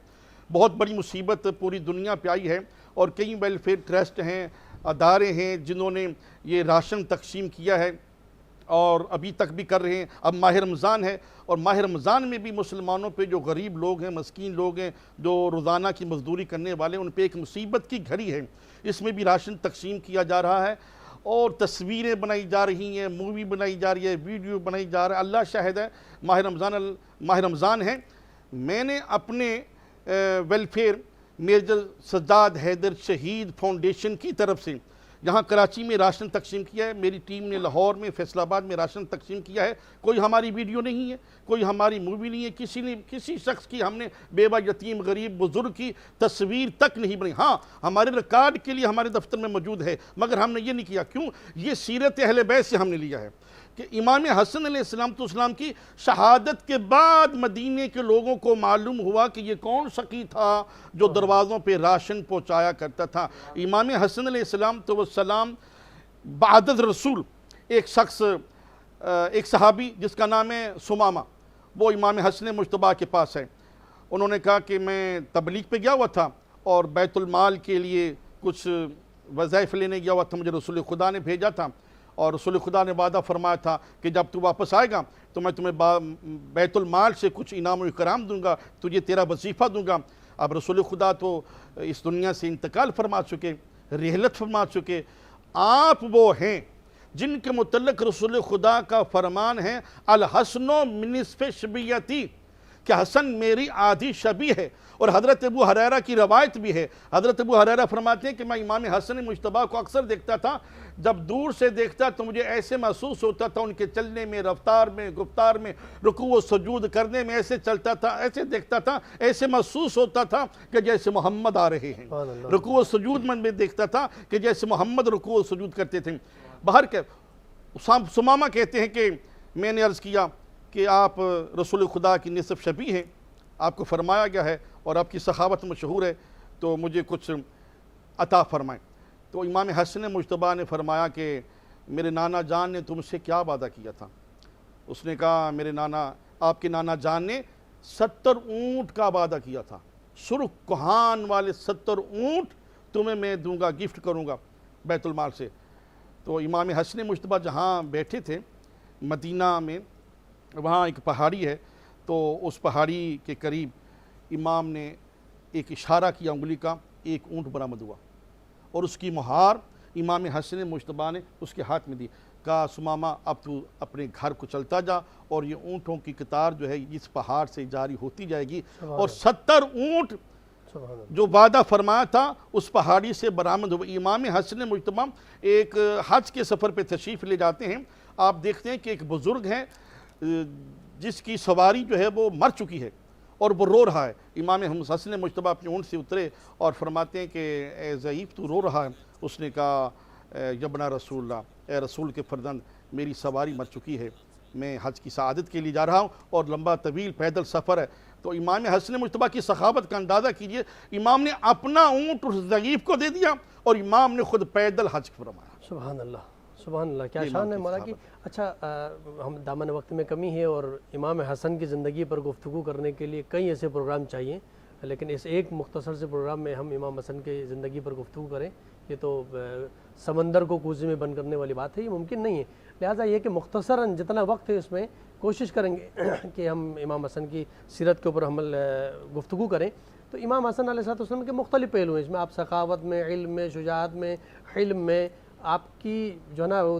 بہت بڑی مصیبت پوری دنیا پہ آئی ہے، اور کئی ویلفیئر ٹرسٹ ہیں، ادارے ہیں جنہوں نے یہ راشن تقسیم کیا ہے، اور ابھی تک بھی کر رہے ہیں. اب ماہ رمضان ہے اور ماہ رمضان میں بھی مسلمانوں پہ جو غریب لوگ ہیں، مسکین لوگ ہیں، جو روزانہ کی مزدوری کرنے والے ہیں، ان پہ ایک مصیبت کی گھڑی ہے. اس میں بھی راشن تقسیم کیا جا رہا ہے اور تصویریں بنائی جا رہی ہیں، مووی بنائی جا رہی ہے، ویڈیو بنائی جا رہا ہے. اللہ شاہد ہے، ماہ رمضان ہے. میں نے اپنے ویلفیئر میجر سجاد حیدر شہید فاؤنڈیشن کی طرف سے یہاں کراچی میں راشن تقسیم کیا ہے. میری ٹیم نے لاہور میں، فیصل آباد میں راشن تقسیم کیا ہے. کوئی ہماری ویڈیو نہیں ہے، کوئی ہماری مووی نہیں ہے، کسی شخص کی ہم نے بیوہ، یتیم، غریب، بزرگ کی تصویر تک نہیں بنائی. ہاں ہمارے ریکارڈ کے لیے ہمارے دفتر میں موجود ہے، مگر ہم نے یہ نہیں کیا. کیوں؟ یہ سیرت اہل بیت سے ہم نے لیا ہے کہ امام حسن علیہ السلام کی شہادت کے بعد مدینے کے لوگوں کو معلوم ہوا کہ یہ کون سقی تھا جو دروازوں پہ راشن پہنچایا کرتا تھا. امام حسن علیہ السلام بعدد رسول ایک شخص، ایک صحابی جس کا نام ہے سمامہ، وہ امام حسن مجتبیٰ کے پاس ہے. انہوں نے کہا کہ میں تبلیغ پہ گیا ہوا تھا اور بیت المال کے لیے کچھ وظائف لینے گیا ہوا تھا، مجھے رسول خدا نے بھیجا تھا اور رسول خدا نے وعدہ فرمایا تھا کہ جب تو واپس آئے گا تو میں تمہیں بیت المال سے کچھ انعام و اکرام دوں گا، تجھے تیرا وظیفہ دوں گا. اب رسول خدا تو اس دنیا سے انتقال فرما چکے، رحلت فرما چکے. آپ وہ ہیں جن کے متعلق رسول خدا کا فرمان ہے الحسن من نصف شبیتی، کہ حسن میری آدھی شبی ہے. اور حضرت ابو ہریرہ کی روایت بھی ہے، حضرت ابو ہریرہ فرماتے ہیں کہ میں امام حسن مجتبیٰ کو اکثر دیکھتا تھا، جب دور سے دیکھتا تو مجھے ایسے محسوس ہوتا تھا ان کے چلنے میں، رفتار میں، گفتار میں، رکوع و سجود کرنے میں ایسے چلتا تھا، ایسے دیکھتا تھا، ایسے محسوس ہوتا تھا کہ جیسے محمد آ رہے ہیں. رکوع و سجود میں دیکھتا تھا کہ جیسے محمد رکوع و سجود کرتے تھے. باہر کے سمامہ کہتے ہیں کہ میں نے عرض کیا کہ آپ رسول خدا کی نصف شبیہ ہیں، آپ کو فرمایا گیا ہے اور آپ کی سخاوت مشہور ہے، تو مجھے کچھ عطا فرمائیں. تو امام حسن مجتبیٰ نے فرمایا کہ میرے نانا جان نے تم سے کیا وعدہ کیا تھا؟ اس نے کہا میرے نانا، آپ کے نانا جان نے 70 اونٹ کا وعدہ کیا تھا، سرخ کوہان والے 70 اونٹ تمہیں میں دوں گا، گفٹ کروں گا بیت المال سے. تو امام حسن مجتبیٰ جہاں بیٹھے تھے مدینہ میں، وہاں ایک پہاڑی ہے، تو اس پہاڑی کے قریب امام نے ایک اشارہ کیا انگلی کا، ایک اونٹ برآمد ہوا اور اس کی مہار امام حسن مجتبیٰ نے اس کے ہاتھ میں دی. کہا سمامہ اب تو اپنے گھر کو چلتا جا اور یہ اونٹوں کی قطار جو ہے اس پہاڑ سے جاری ہوتی جائے گی، اور 70 اونٹ جو وعدہ فرمایا تھا اس پہاڑی سے برآمد ہوئے. امام حسن مجتبیٰ ایک حج کے سفر پہ تشریف لے جاتے ہیں. آپ دیکھتے ہیں کہ ایک بزرگ ہے جس کی سواری جو ہے وہ مر چکی ہے اور وہ رو رہا ہے. امام حسن مجتبیٰ اپنے اونٹ سے اترے اور فرماتے ہیں کہ اے ضعیف تو رو رہا ہے؟ اس نے کہا یبنا رسول اللہ، اے رسول کے فرزند، میری سواری مر چکی ہے، میں حج کی سعادت کے لیے جا رہا ہوں اور لمبا طویل پیدل سفر ہے. تو امام حسن مجتبیٰ کی سخاوت کا اندازہ کیجئے، امام نے اپنا اونٹ اس ضعیف کو دے دیا اور امام نے خود پیدل حج فرمایا. سبحان اللہ، سبحان اللہ، کیا شان ہے مولانا کی. اچھا، ہم دامن وقت میں کمی ہے اور امام حسن کی زندگی پر گفتگو کرنے کے لیے کئی ایسے پروگرام چاہیے، لیکن اس ایک مختصر سے پروگرام میں ہم امام حسن کی زندگی پر گفتگو کریں یہ تو سمندر کو کوزے میں بند کرنے والی بات ہے، یہ ممکن نہیں ہے. لہٰذا یہ کہ مختصراً جتنا وقت ہے اس میں کوشش کریں گے کہ ہم امام حسن کی سیرت کے اوپر حمل گفتگو کریں. تو امام حسن علیہ السلام کے مختلف پہلو ہیں، اس میں آپ سخاوت میں، علم میں، شجاعت میں، حلم میں، آپ کی جو ہے نا وہ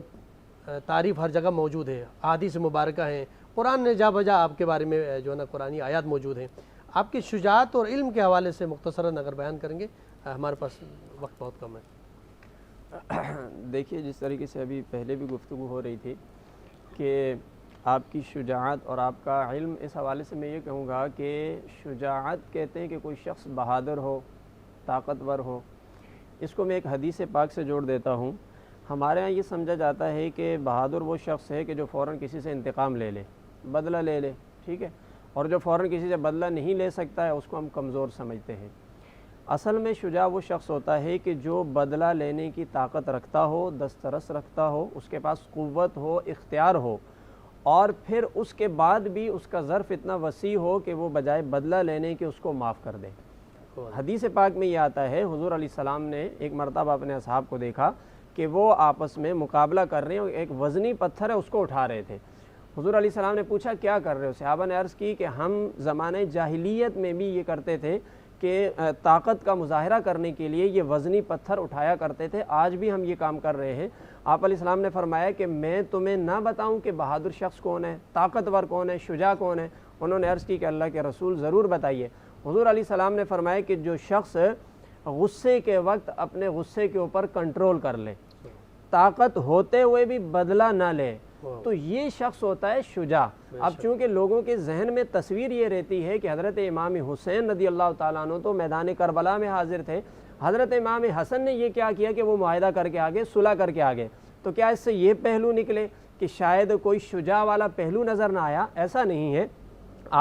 تعریف ہر جگہ موجود ہے، احادیث مبارکہ ہیں، قرآن نے جا بجا آپ کے بارے میں جو ہے نا قرآنی آیات موجود ہیں. آپ کی شجاعت اور علم کے حوالے سے مختصراً اگر بیان کریں گے، ہمارے پاس وقت بہت کم ہے. دیکھیے، جس طریقے سے ابھی پہلے بھی گفتگو ہو رہی تھی کہ آپ کی شجاعت اور آپ کا علم، اس حوالے سے میں یہ کہوں گا کہ شجاعت کہتے ہیں کہ کوئی شخص بہادر ہو، طاقتور ہو. اس کو میں ایک حدیث پاک سے جوڑ دیتا ہوں. ہمارے ہاں یہ سمجھا جاتا ہے کہ بہادر وہ شخص ہے کہ جو فوراً کسی سے انتقام لے لے، بدلہ لے لے، ٹھیک ہے، اور جو فوراً کسی سے بدلہ نہیں لے سکتا ہے اس کو ہم کمزور سمجھتے ہیں. اصل میں شجاع وہ شخص ہوتا ہے کہ جو بدلہ لینے کی طاقت رکھتا ہو، دسترس رکھتا ہو، اس کے پاس قوت ہو، اختیار ہو، اور پھر اس کے بعد بھی اس کا ظرف اتنا وسیع ہو کہ وہ بجائے بدلہ لینے کے اس کو معاف کر دے. حدیث پاک میں یہ آتا ہے، حضور علیہ السلام نے ایک مرتبہ اپنے اصحاب کو دیکھا کہ وہ آپس میں مقابلہ کر رہے ہیں، ایک وزنی پتھر ہے اس کو اٹھا رہے تھے۔ حضور علیہ السلام نے پوچھا کیا کر رہے ہو؟ صحابہ نے عرض کی کہ ہم زمانہ جاہلیت میں بھی یہ کرتے تھے کہ طاقت کا مظاہرہ کرنے کے لیے یہ وزنی پتھر اٹھایا کرتے تھے، آج بھی ہم یہ کام کر رہے ہیں۔ آپ علیہ السلام نے فرمایا کہ میں تمہیں نہ بتاؤں کہ بہادر شخص کون ہے، طاقتور کون ہے، شجاع کون ہے؟ انہوں نے عرض کی کہ اللہ کے رسول ضرور بتائیے۔ حضور علیہ السلام نے فرمایا کہ جو شخص غصے کے وقت اپنے غصے کے اوپر کنٹرول کر لے، طاقت ہوتے ہوئے بھی بدلہ نہ لے، تو یہ شخص ہوتا ہے شجاع۔ اب چونکہ لوگوں کے ذہن میں تصویر یہ رہتی ہے کہ حضرت امام حسین رضی اللہ تعالیٰ عنہ تو میدان کربلا میں حاضر تھے، حضرت امام حسن نے یہ کیا کیا کہ وہ معاہدہ کر کے آگے، صلح کر کے آگے، تو کیا اس سے یہ پہلو نکلے کہ شاید کوئی شجاع والا پہلو نظر نہ آیا؟ ایسا نہیں ہے،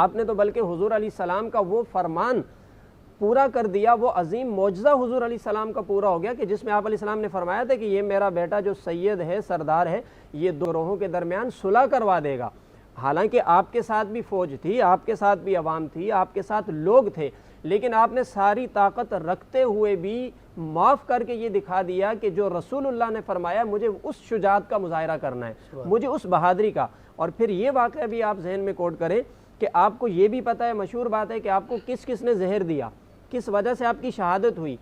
آپ نے تو بلکہ حضور علیہ السلام کا وہ فرمان پورا کر دیا، وہ عظیم معجزہ حضور علیہ السلام کا پورا ہو گیا کہ جس میں آپ علیہ السلام نے فرمایا تھا کہ یہ میرا بیٹا جو سید ہے، سردار ہے، یہ دو گروہوں کے درمیان صلح کروا دے گا۔ حالانکہ آپ کے ساتھ بھی فوج تھی، آپ کے ساتھ بھی عوام تھی، آپ کے ساتھ لوگ تھے، لیکن آپ نے ساری طاقت رکھتے ہوئے بھی معاف کر کے یہ دکھا دیا کہ جو رسول اللہ نے فرمایا مجھے اس شجاعت کا مظاہرہ کرنا ہے، مجھے اس بہادری کا۔ اور پھر یہ واقعہ بھی آپ ذہن میں کوٹ کریں کہ آپ کو یہ بھی پتہ ہے، مشہور بات ہے کہ آپ کو کس کس نے زہر دیا، کس وجہ سے آپ کی شہادت ہوئی،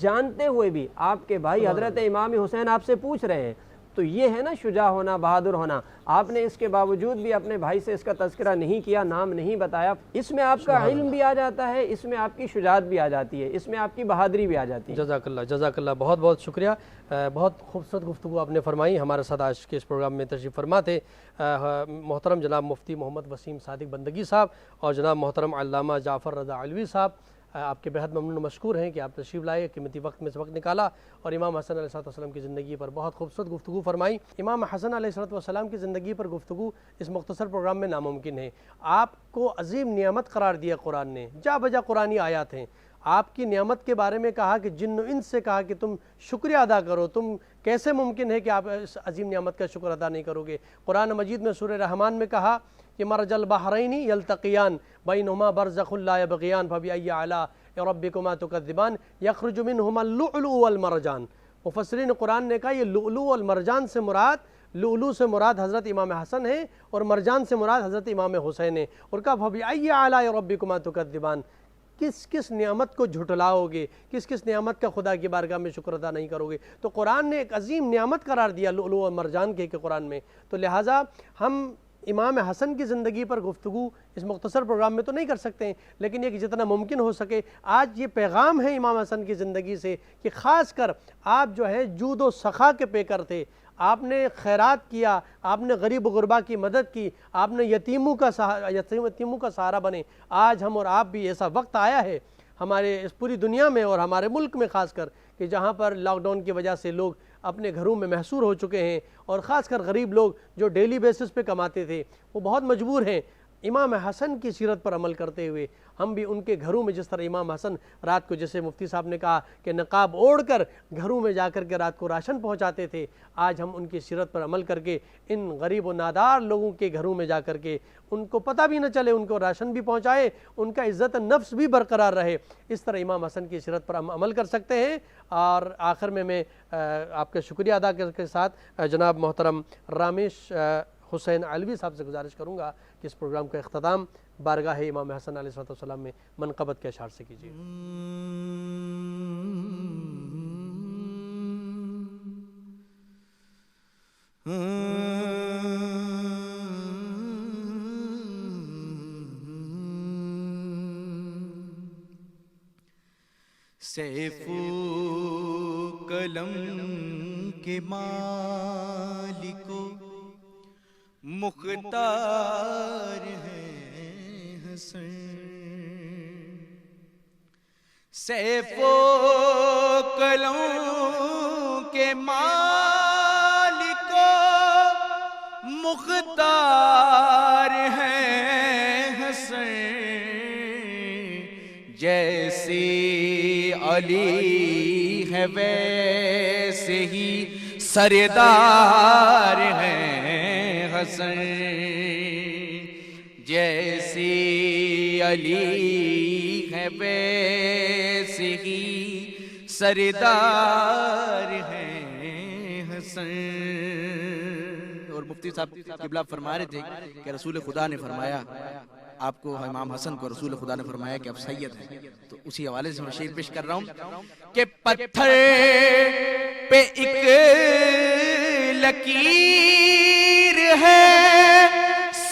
جانتے ہوئے بھی آپ کے بھائی حضرت امام حسین آپ سے پوچھ رہے ہیں، تو یہ ہے نا شجاع ہونا، بہادر ہونا۔ آپ نے اس کے باوجود بھی اپنے بھائی سے اس کا تذکرہ نہیں کیا، نام نہیں بتایا۔ اس میں آپ کا علم بھی آ جاتا ہے، اس میں آپ کی شجاعت بھی آ جاتی ہے، اس میں آپ کی بہادری بھی آ جاتی ہے۔ جزاک اللہ، جزاک اللہ، بہت بہت شکریہ، بہت خوبصورت گفتگو آپ نے فرمائی۔ ہمارے ساتھ آج کے اس پروگرام میں تشریف فرما تھے محترم جناب مفتی محمد وسیم صادق بندگی صاحب اور جناب محترم علامہ جعفر رضا علوی صاحب۔ آپ کے بہت ممنون مشکور ہیں کہ آپ تشریف لائے، قیمتی وقت میں سے وقت نکالا اور امام حسن علیہ السلام کی زندگی پر بہت خوبصورت گفتگو فرمائی۔ امام حسن علیہ السلام کی زندگی پر گفتگو اس مختصر پروگرام میں ناممکن ہے۔ آپ کو عظیم نعمت قرار دیا قرآن نے، جا بجا قرآنی آیات ہیں۔ آپ کی نعمت کے بارے میں کہا کہ جن و انس سے کہا کہ تم شکریہ ادا کرو، تم کیسے ممکن ہے کہ آپ اس عظیم نعمت کا شکر ادا نہیں کرو گے؟ قرآن مجید میں سورہ رحمان میں کہا کہ مرج البحرین یلتقیان بینہما برزخ لا یبغیان فبأی آلاء ربکما تکذبان یخرج منہما اللؤلؤ والمرجان۔ مفسرین قرآن نے کہا یہ لؤلؤ والمرجان سے مراد، لؤلؤ سے مراد حضرت امام حسن ہے اور مرجان سے مراد حضرت امام حسین ہے، اور کہا فبأی آلاء ربکما تکذبان، کس کس نعمت کو جھٹلاؤ گے، کس کس نعمت کا خدا کی بارگاہ میں شکر ادا نہیں کرو گے؟ تو قرآن نے ایک عظیم نعمت قرار دیا لؤلؤ اور مرجان کے قرآن میں۔ تو لہٰذا ہم امام حسن کی زندگی پر گفتگو اس مختصر پروگرام میں تو نہیں کر سکتے ہیں، لیکن یہ کہ جتنا ممکن ہو سکے آج یہ پیغام ہے امام حسن کی زندگی سے کہ خاص کر آپ جو ہے جود و سخا کے پیکر تھے، آپ نے خیرات کیا، آپ نے غریب و غربا کی مدد کی، آپ نے یتیموں کا سہارا بنے۔ آج ہم اور آپ بھی ایسا وقت آیا ہے ہمارے اس پوری دنیا میں اور ہمارے ملک میں خاص کر کہ جہاں پر لاک ڈاؤن کی وجہ سے لوگ اپنے گھروں میں محصور ہو چکے ہیں، اور خاص کر غریب لوگ جو ڈیلی بیسس پہ کماتے تھے وہ بہت مجبور ہیں۔ امام حسن کی سیرت پر عمل کرتے ہوئے ہم بھی ان کے گھروں میں، جس طرح امام حسن رات کو جیسے مفتی صاحب نے کہا کہ نقاب اوڑھ کر گھروں میں جا کر کے رات کو راشن پہنچاتے تھے، آج ہم ان کی سیرت پر عمل کر کے ان غریب و نادار لوگوں کے گھروں میں جا کر کے ان کو پتہ بھی نہ چلے، ان کو راشن بھی پہنچائے، ان کا عزت نفس بھی برقرار رہے۔ اس طرح امام حسن کی سیرت پر ہم عمل کر سکتے ہیں۔ اور آخر میں آپ کا شکریہ ادا کر کے ساتھ جناب محترم رامیش حسین علوی صاحب سے گزارش کروں گا کہ اس پروگرام کا اختتام بارگاہ امام حسن علیہ السلام میں منقبت کے اشعار سے کیجیے۔ سیف و قلم کے مالک و مختار ہے حسن، سیف و قلم کے مالک و مختار ہے حسن، جیسی علی ہے ویسے ہی سردار ہے حسن، جیسی علی ہے ویسے ہی سردار ہے حسن. اور مفتی صاحب قبلہ فرما رہے تھے کہ رسول خدا نے فرمایا آپ کو, امام حسن کو رسول خدا نے فرمایا کہ آپ سید ہیں. تو اسی حوالے سے میں شعر پیش کر رہا ہوں کہ پتھر پہ ایک لکیر ہے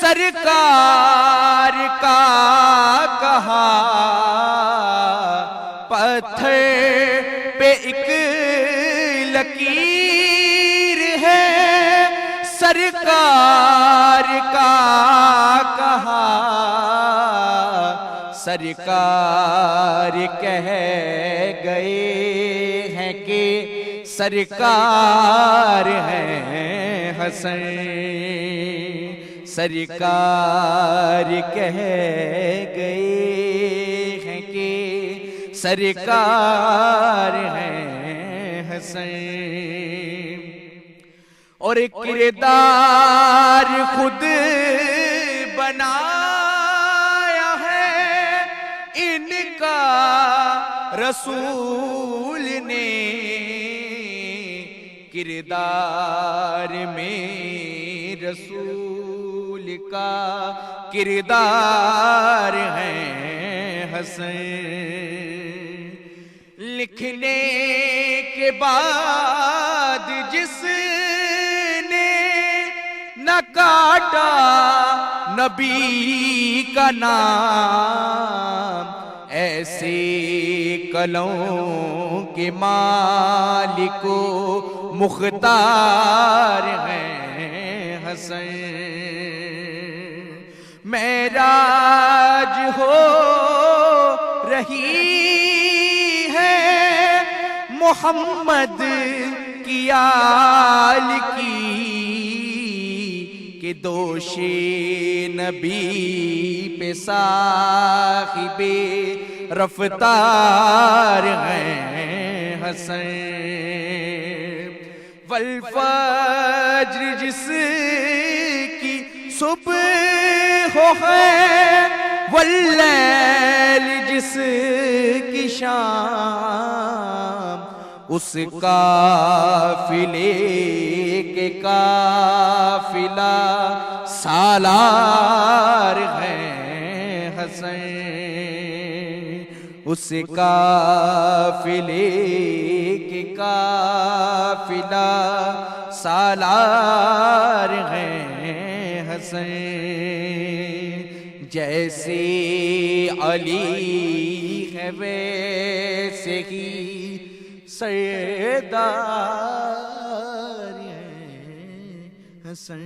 سرکار کا کہا, پتھر پہ ایک لکیر ہے سرکار کا کہا, سرکار کہہ گئے ہیں کہ سرکار ہیں حسن, سرکار کہہ گئے ہیں کہ سرکار ہیں حسن. اور کردار خود بنایا ہے ان کا رسول نے, کردار میں رسول کا کردار ہے حسن. لکھنے کے بعد جس نے نہ کاٹا نبی کا نام, ایسے قلموں کے مالک و مختار ہیں حسن. معراج ہو رہی ہے محمد کی آل کی, کہ دوش نبی پہ صاحب رفتار ہیں حسن. والفجر جس کی صبح ہو ہے, واللیل جس کی شام, اس قافلے کے قافلہ سالار ہیں حسن, اس قافلے کے قافلہ سالار ہیں حسن. جیسے علی ہے ویسے ہی سردار ہیں حسن.